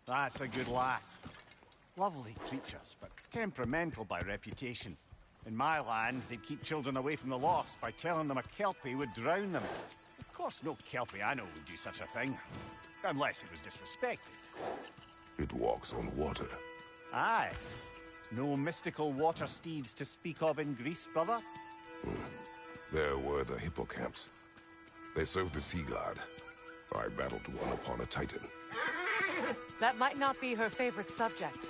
Speaker 13: That's a good lass. Lovely creatures, but temperamental by reputation. In my land, they'd keep children away from the lost by telling them a Kelpie would drown them. Of course, no Kelpie I know would do such a thing. Unless it was disrespected.
Speaker 9: It walks on water.
Speaker 13: Aye. No mystical water steeds to speak of in Greece, brother?
Speaker 9: There were the hippocamps. They served the sea god. I battled one upon a titan.
Speaker 4: That might not be her favorite subject.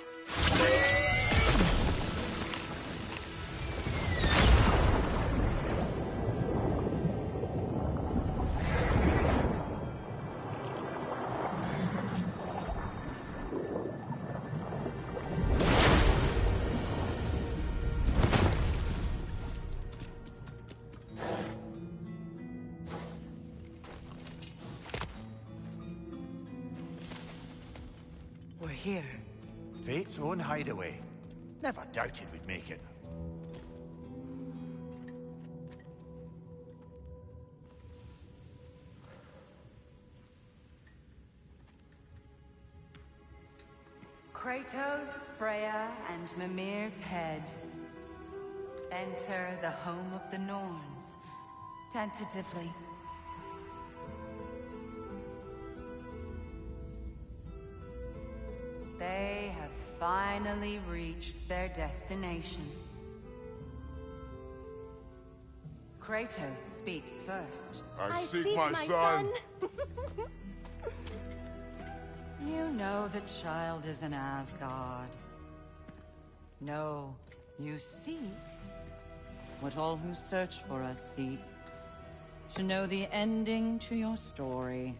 Speaker 4: We're here.
Speaker 13: Fate's own hideaway. Never doubted we'd make it.
Speaker 16: Kratos, Freya, and Mimir's head. Enter the home of the Norns. Tentatively. They have finally reached their destination. Kratos speaks first.
Speaker 9: I seek my son.
Speaker 17: You know the child is in Asgard. No, you seek what all who search for us seek. To know the ending to your story.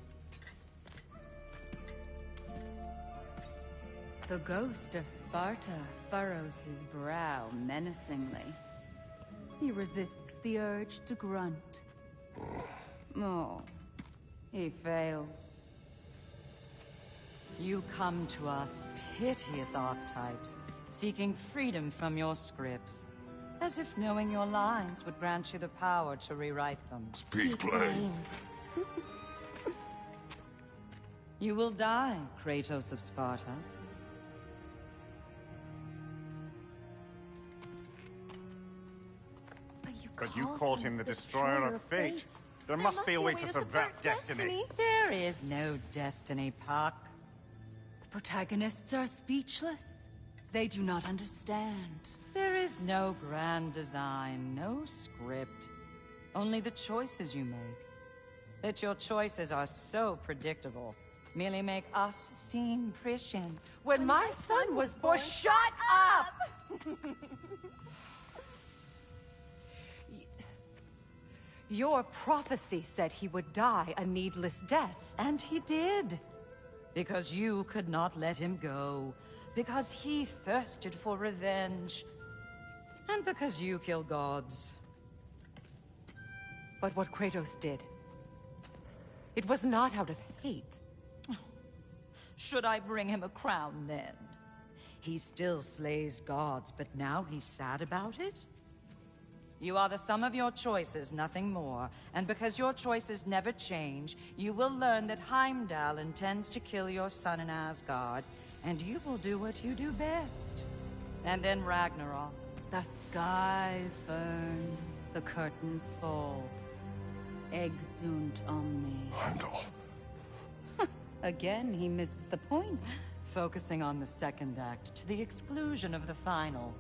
Speaker 16: The ghost of Sparta furrows his brow menacingly. He resists the urge to grunt. Oh, he fails.
Speaker 17: You come to us, piteous archetypes, seeking freedom from your scripts. As if knowing your lines would grant you the power to rewrite them.
Speaker 9: Speak plain.
Speaker 17: You will die, Kratos of Sparta.
Speaker 8: But you called him the Destroyer of Fate. There must be a way to subvert destiny.
Speaker 17: There is no destiny, Puck.
Speaker 16: The protagonists are speechless. They do not understand.
Speaker 17: There is no grand design, no script. Only the choices you make. That your choices are so predictable merely make us seem prescient.
Speaker 14: When my son was born... Shut up! Your prophecy said he would die a needless death.
Speaker 17: And he did. Because you could not let him go. Because he thirsted for revenge. And because you kill gods.
Speaker 14: But what Kratos did, it was not out of hate.
Speaker 17: Should I bring him a crown then? He still slays gods, but now he's sad about it? You are the sum of your choices, nothing more. And because your choices never change, you will learn that Heimdall intends to kill your son in Asgard, and you will do what you do best. And then Ragnarok.
Speaker 16: The skies burn, the curtains fall. Exunt omnes.
Speaker 9: Heimdall.
Speaker 16: Again, he misses the point.
Speaker 17: Focusing on the second act to the exclusion of the final.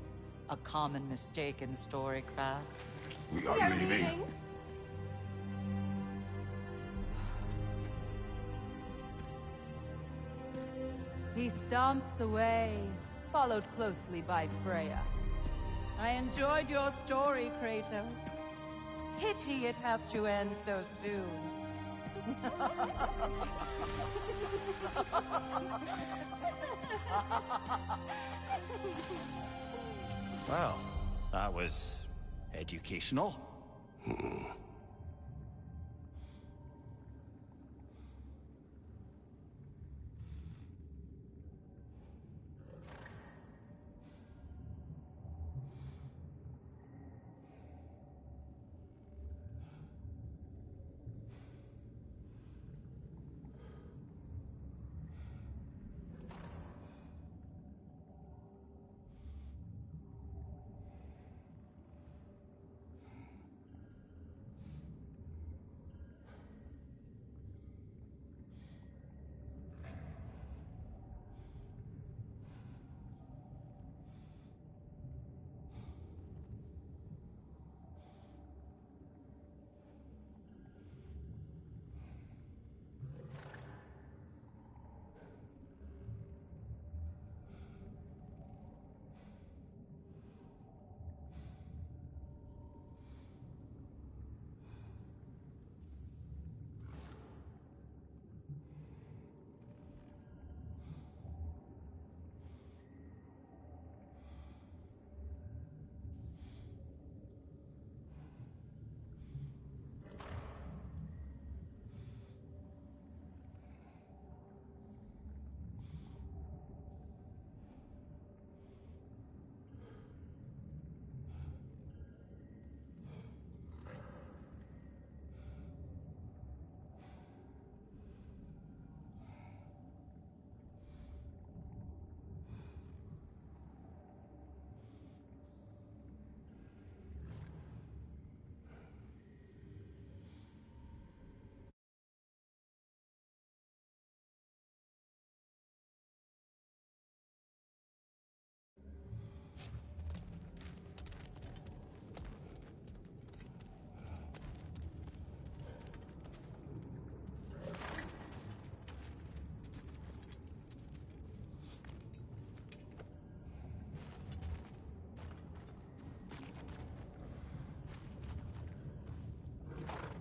Speaker 17: A common mistake in storycraft.
Speaker 9: We are leaving.
Speaker 16: He stomps away, followed closely by Freya.
Speaker 17: I enjoyed your story, Kratos. Pity it has to end so soon.
Speaker 13: Well, that was educational.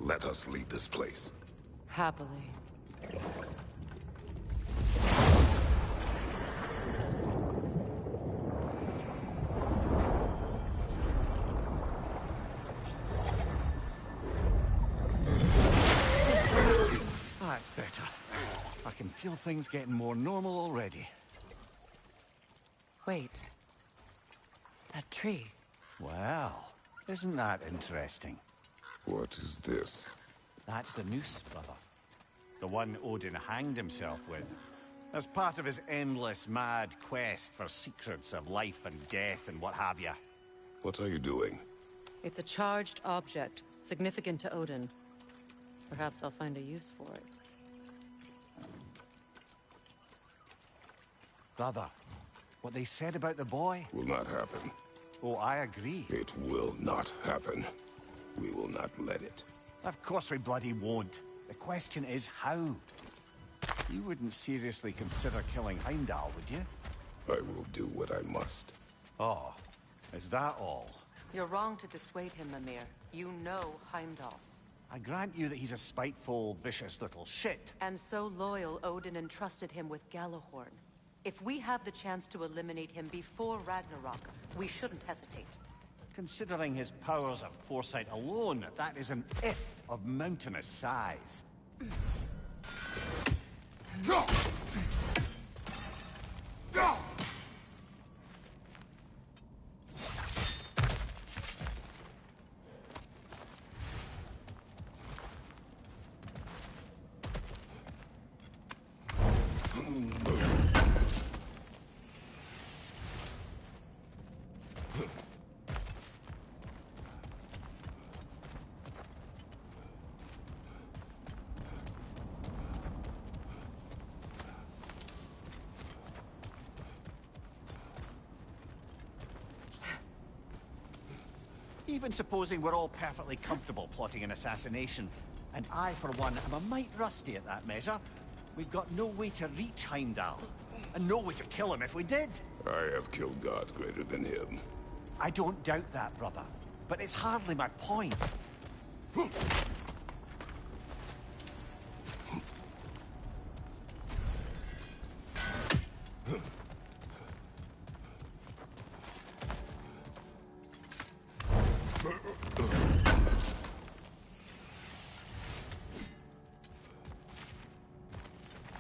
Speaker 9: Let us leave this place.
Speaker 4: Happily.
Speaker 13: That's better. I can feel things getting more normal already.
Speaker 4: Wait. That tree.
Speaker 13: Well, isn't that interesting?
Speaker 9: What is this?
Speaker 13: That's the noose, brother. The one Odin hanged himself with, as part of his endless, mad quest for secrets of life and death and what have you.
Speaker 9: What are you doing?
Speaker 4: It's a charged object, significant to Odin. Perhaps I'll find a use for it.
Speaker 13: Brother, what they said about the boy?
Speaker 9: Will not happen.
Speaker 13: Oh, I agree.
Speaker 9: It will not happen. We will not let it.
Speaker 13: Of course we bloody won't. The question is how. You wouldn't seriously consider killing Heimdall, would you?
Speaker 9: I will do what I must.
Speaker 13: Oh, is that all?
Speaker 4: You're wrong to dissuade him, Mimir. You know Heimdall.
Speaker 13: I grant you that he's a spiteful, vicious little shit.
Speaker 4: And so loyal, Odin entrusted him with Galahorn. If we have the chance to eliminate him before Ragnarok, we shouldn't hesitate.
Speaker 13: Considering his powers of foresight alone, that is an if of mountainous size. Even supposing we're all perfectly comfortable plotting an assassination, and I, for one, am a mite rusty at that measure, we've got no way to reach Heimdall, and no way to kill him if we did.
Speaker 9: I have killed gods greater than him.
Speaker 13: I don't doubt that, brother, but it's hardly my point.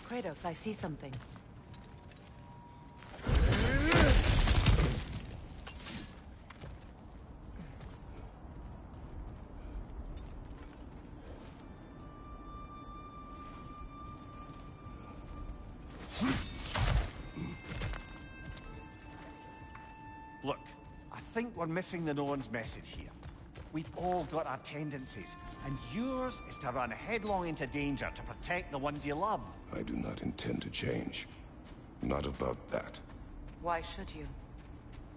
Speaker 4: Kratos, I see something.
Speaker 13: Look, I think we're missing the Norn's message here. We've all got our tendencies, and yours is to run headlong into danger to protect the ones you love.
Speaker 9: I do not intend to change. Not about that.
Speaker 4: Why should you?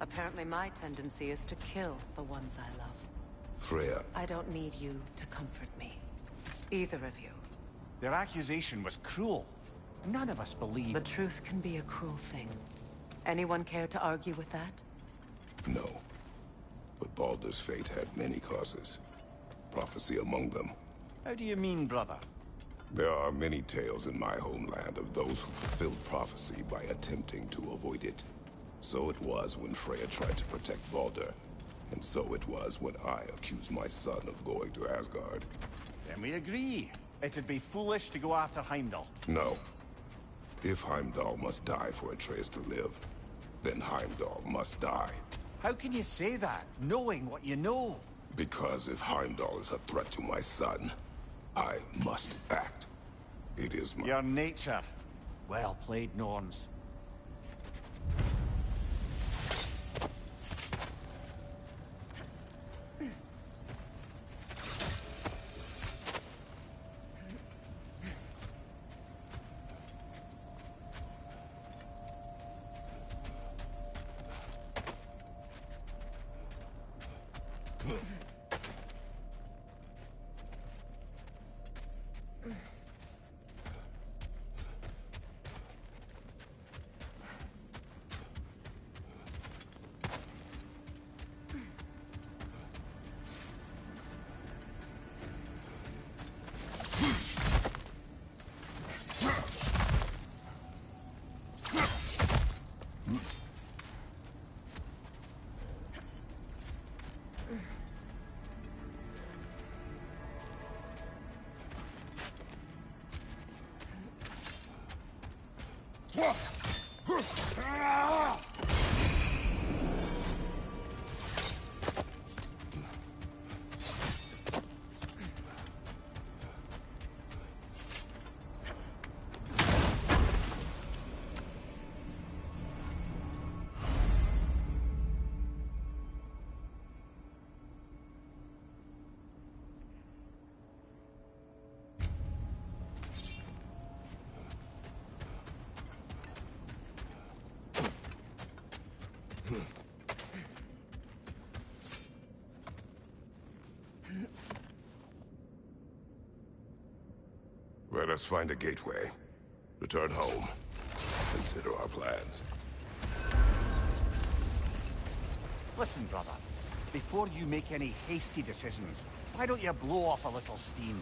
Speaker 4: Apparently my tendency is to kill the ones I love.
Speaker 9: Freya.
Speaker 4: I don't need you to comfort me. Either of you.
Speaker 13: Their accusation was cruel. None of us believe...
Speaker 4: The truth can be a cruel thing. Anyone care to argue with that?
Speaker 9: No. But Baldur's fate had many causes. Prophecy among them.
Speaker 13: How do you mean, brother?
Speaker 9: There are many tales in my homeland of those who fulfilled prophecy by attempting to avoid it. So it was when Freya tried to protect Baldur. And so it was when I accused my son of going to Asgard.
Speaker 13: Then we agree. It'd be foolish to go after Heimdall.
Speaker 9: No. If Heimdall must die for Atreus to live, then Heimdall must die.
Speaker 13: How can you say that, knowing what you know?
Speaker 9: Because if Heimdall is a threat to my son, I must act. It is my...
Speaker 13: Your nature. Well played, Norns.
Speaker 9: Let us find a gateway. Return home. Consider our plans.
Speaker 13: Listen, brother. Before you make any hasty decisions, why don't you blow off a little steam?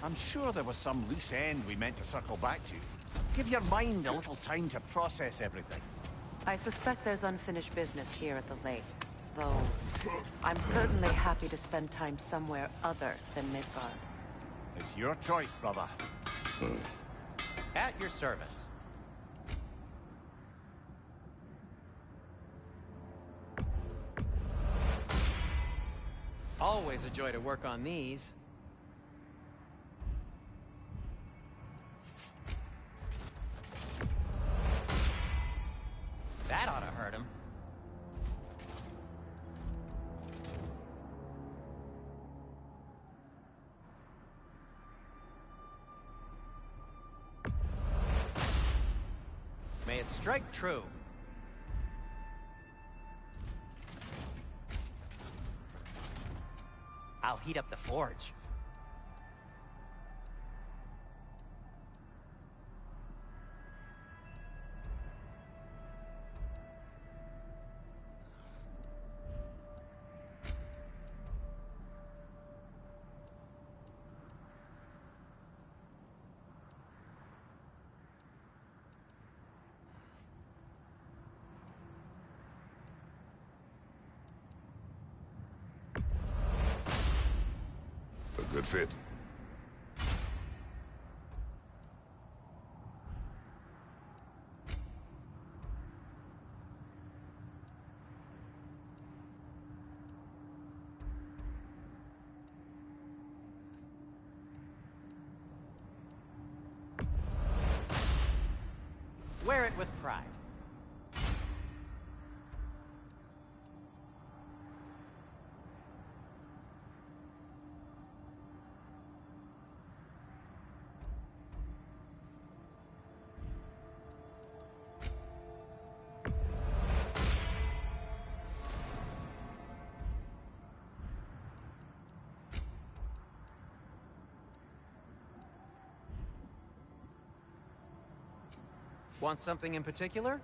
Speaker 13: I'm sure there was some loose end we meant to circle back to. Give your mind a little time to process everything.
Speaker 4: I suspect there's unfinished business here at the lake. Though, I'm certainly happy to spend time somewhere other than Midgard.
Speaker 13: It's your choice, brother.
Speaker 1: At your service. Always a joy to work on these. That ought to hurt him. May it strike true. I'll heat up the forge.
Speaker 9: A good fit.
Speaker 1: Wear it with pride. Want something in particular?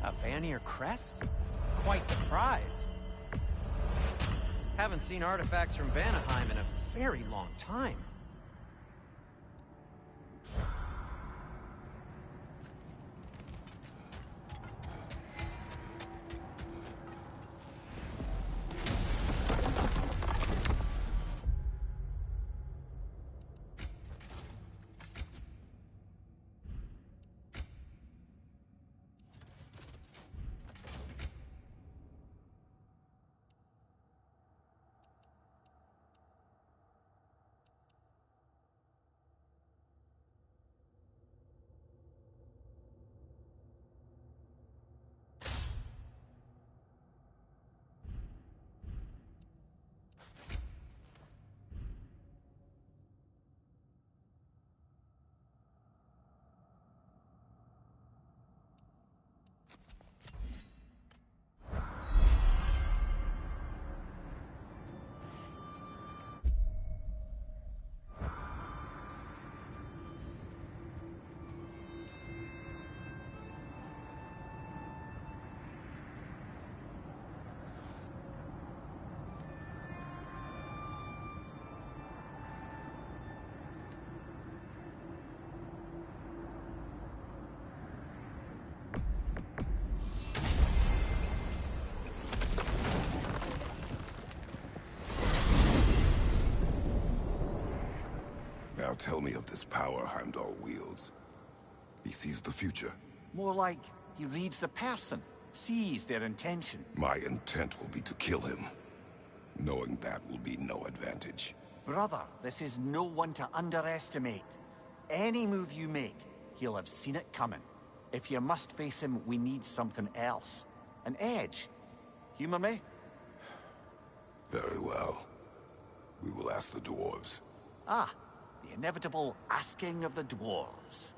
Speaker 1: A Vanir crest? Quite the prize. Haven't seen artifacts from Vanaheim in a very long time.
Speaker 9: tell me of this power Heimdall wields. He sees the future.
Speaker 13: More like he reads the person, sees their intention.
Speaker 9: My intent will be to kill him. Knowing that will be no advantage.
Speaker 13: Brother, this is no one to underestimate. Any move you make, he'll have seen it coming. If you must face him, we need something else. An edge. Humor me?
Speaker 9: Very well. We will ask the dwarves.
Speaker 13: Ah, the inevitable asking of the dwarves.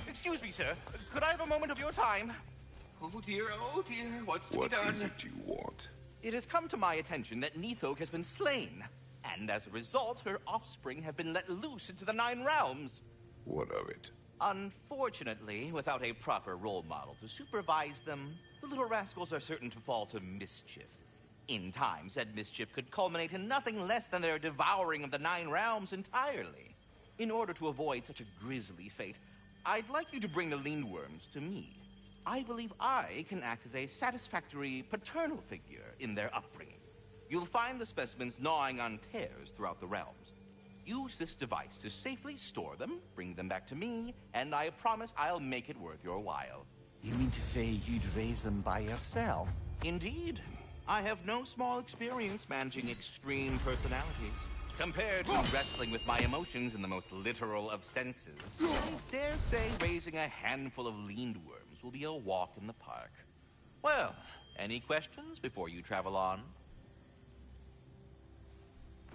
Speaker 12: Excuse me, sir. Could I have a moment of your time? Oh dear, what's to be done?
Speaker 9: What is it you want?
Speaker 12: It has come to my attention that Nithog has been slain, and as a result, her offspring have been let loose into the Nine Realms.
Speaker 9: What of it?
Speaker 12: Unfortunately, without a proper role model to supervise them, the little rascals are certain to fall to mischief. In time, said mischief could culminate in nothing less than their devouring of the Nine Realms entirely. In order to avoid such a grisly fate, I'd like you to bring the Lindworms to me. I believe I can act as a satisfactory paternal figure in their upbringing. You'll find the specimens gnawing on tears throughout the realms. Use this device to safely store them, bring them back to me, and I promise I'll make it worth your while.
Speaker 13: You mean to say you'd raise them by yourself?
Speaker 12: Indeed. I have no small experience managing extreme personalities. Compared to wrestling with my emotions in the most literal of senses, I dare say raising a handful of lindworms will be a walk in the park. Well, any questions before you travel on?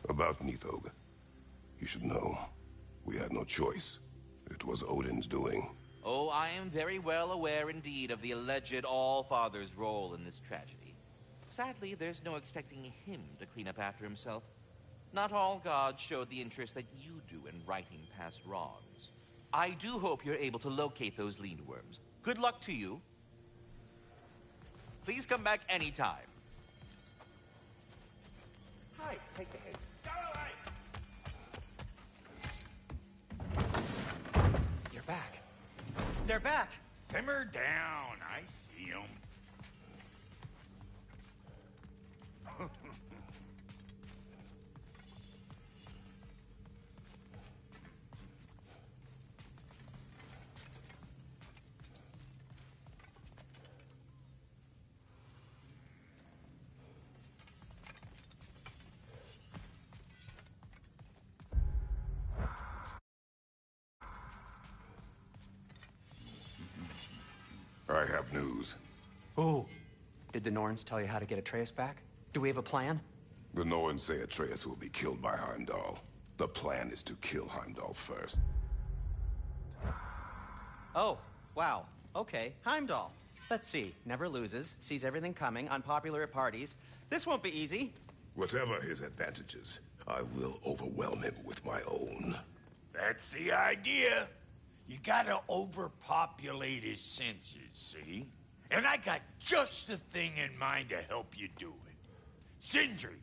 Speaker 9: About Nithog. You should know, we had no choice. It was Odin's doing.
Speaker 12: Oh, I am very well aware indeed of the alleged All-Father's role in this tragedy. Sadly, there's no expecting him to clean up after himself. Not all gods showed the interest that you do in righting past wrongs. I do hope you're able to locate those lindworms. Good luck to you. Please come back anytime. Hi, take the hit.
Speaker 1: You're back.
Speaker 10: They're back. Simmer down. I see them.
Speaker 9: I have news.
Speaker 1: Oh. Did the Norns tell you how to get Atreus back? Do we have a plan?
Speaker 9: The Norns say Atreus will be killed by Heimdall. The plan is to kill Heimdall first.
Speaker 1: Oh, wow. Okay, Heimdall. Let's see. Never loses, sees everything coming, unpopular at parties. This won't be easy.
Speaker 9: Whatever his advantages, I will overwhelm him with my own.
Speaker 10: That's the idea. You gotta overpopulate his senses, see? And I got just the thing in mind to help you do it. Sindri,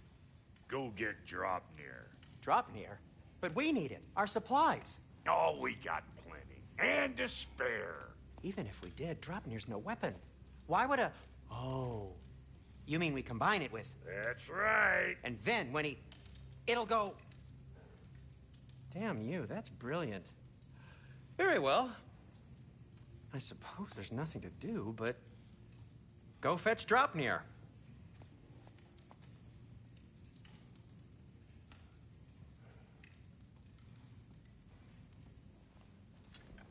Speaker 10: go get Dropnir.
Speaker 1: Dropnir? But we need it. Our supplies.
Speaker 10: Oh, we got plenty. And to spare.
Speaker 1: Even if we did, Dropnir's no weapon. Why would a... Oh. You mean we combine it with...
Speaker 10: That's right.
Speaker 1: And then when he... It'll go... Damn you, that's brilliant. Very well. I suppose there's nothing to do, but... Go fetch Dropnir.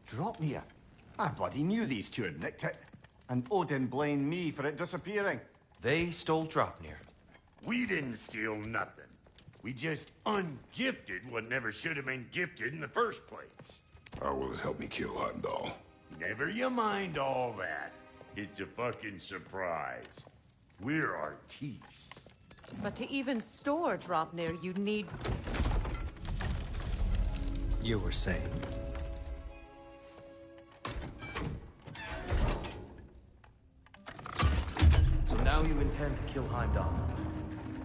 Speaker 13: Dropnir? I bloody knew these two had nicked it. And Odin blamed me for it disappearing.
Speaker 18: They stole Dropnir.
Speaker 10: We didn't steal nothing. We just ungifted what never should have been gifted in the first place.
Speaker 9: How will it help me kill Heimdall?
Speaker 10: Never you mind all that. It's a fucking surprise. We're artistes.
Speaker 4: But to even store Dropnir, you'd need...
Speaker 18: You were saying? So now you intend to kill Heimdall.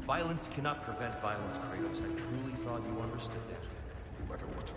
Speaker 18: Violence cannot prevent violence, Kratos. I truly thought you understood that.
Speaker 9: No matter what you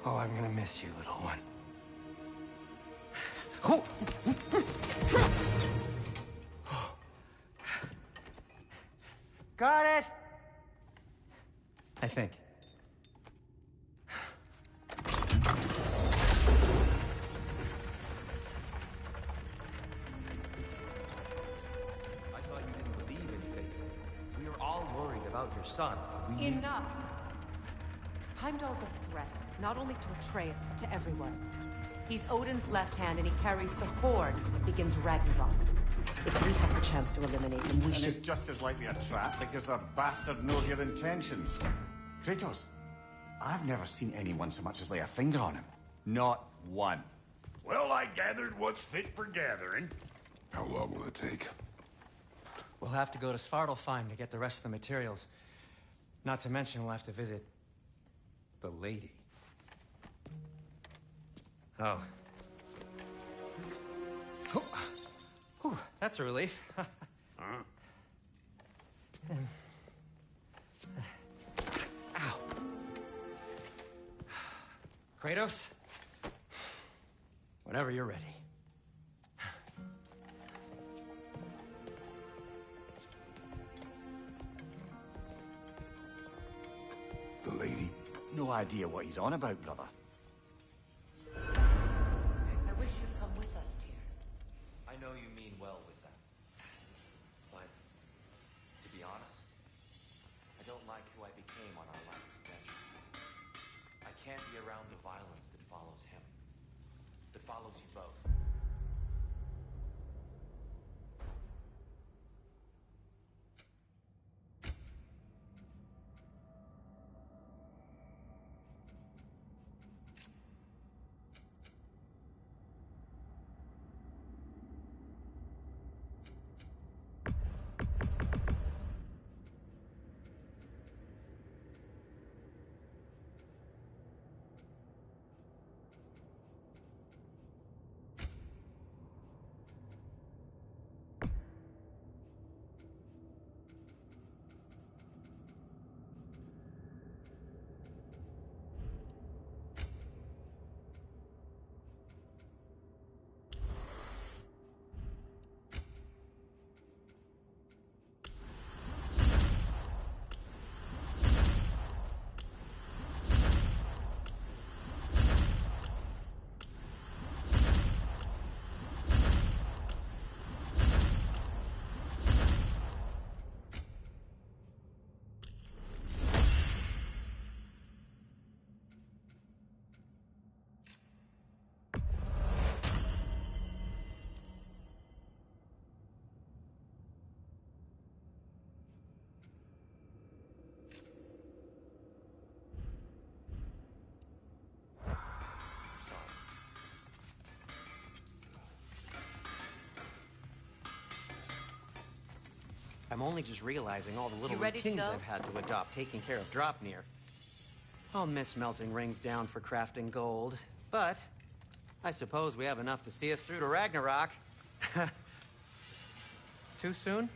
Speaker 1: Oh, I'm gonna miss you, little one. Got it! I think.
Speaker 18: I thought you didn't believe in fate. We were all worried about your son. We
Speaker 4: Enough! Heimdall's a threat, not only to Atreus, but to everyone. He's Odin's left hand, and he carries the Horde that begins Ragnarok. If we have the chance to eliminate him, we should...
Speaker 13: it's just as likely a trap because the bastard knows your intentions. Kratos, I've never seen anyone so much as lay a finger on him. Not one.
Speaker 10: Well, I gathered what's fit for gathering.
Speaker 9: How long will it take?
Speaker 1: We'll have to go to Svartalfheim to get the rest of the materials. Not to mention we'll have to visit... the lady. Oh. Whew, that's a relief. Ow. Kratos? Whenever you're ready.
Speaker 9: The lady?
Speaker 13: No idea what he's on about, brother.
Speaker 4: I wish you'd come with us, dear.
Speaker 18: I know you mean well with them. But, to be honest, I don't like who I became on our last adventure. I can't be around the violence that follows him. That follows you both.
Speaker 1: I'm only just realizing all the little
Speaker 4: You ready to
Speaker 1: routines
Speaker 4: go?
Speaker 1: I've had to adopt taking care of Draupnir. I'll miss melting rings down for crafting gold, but I suppose we have enough to see us through to Ragnarok. Too soon?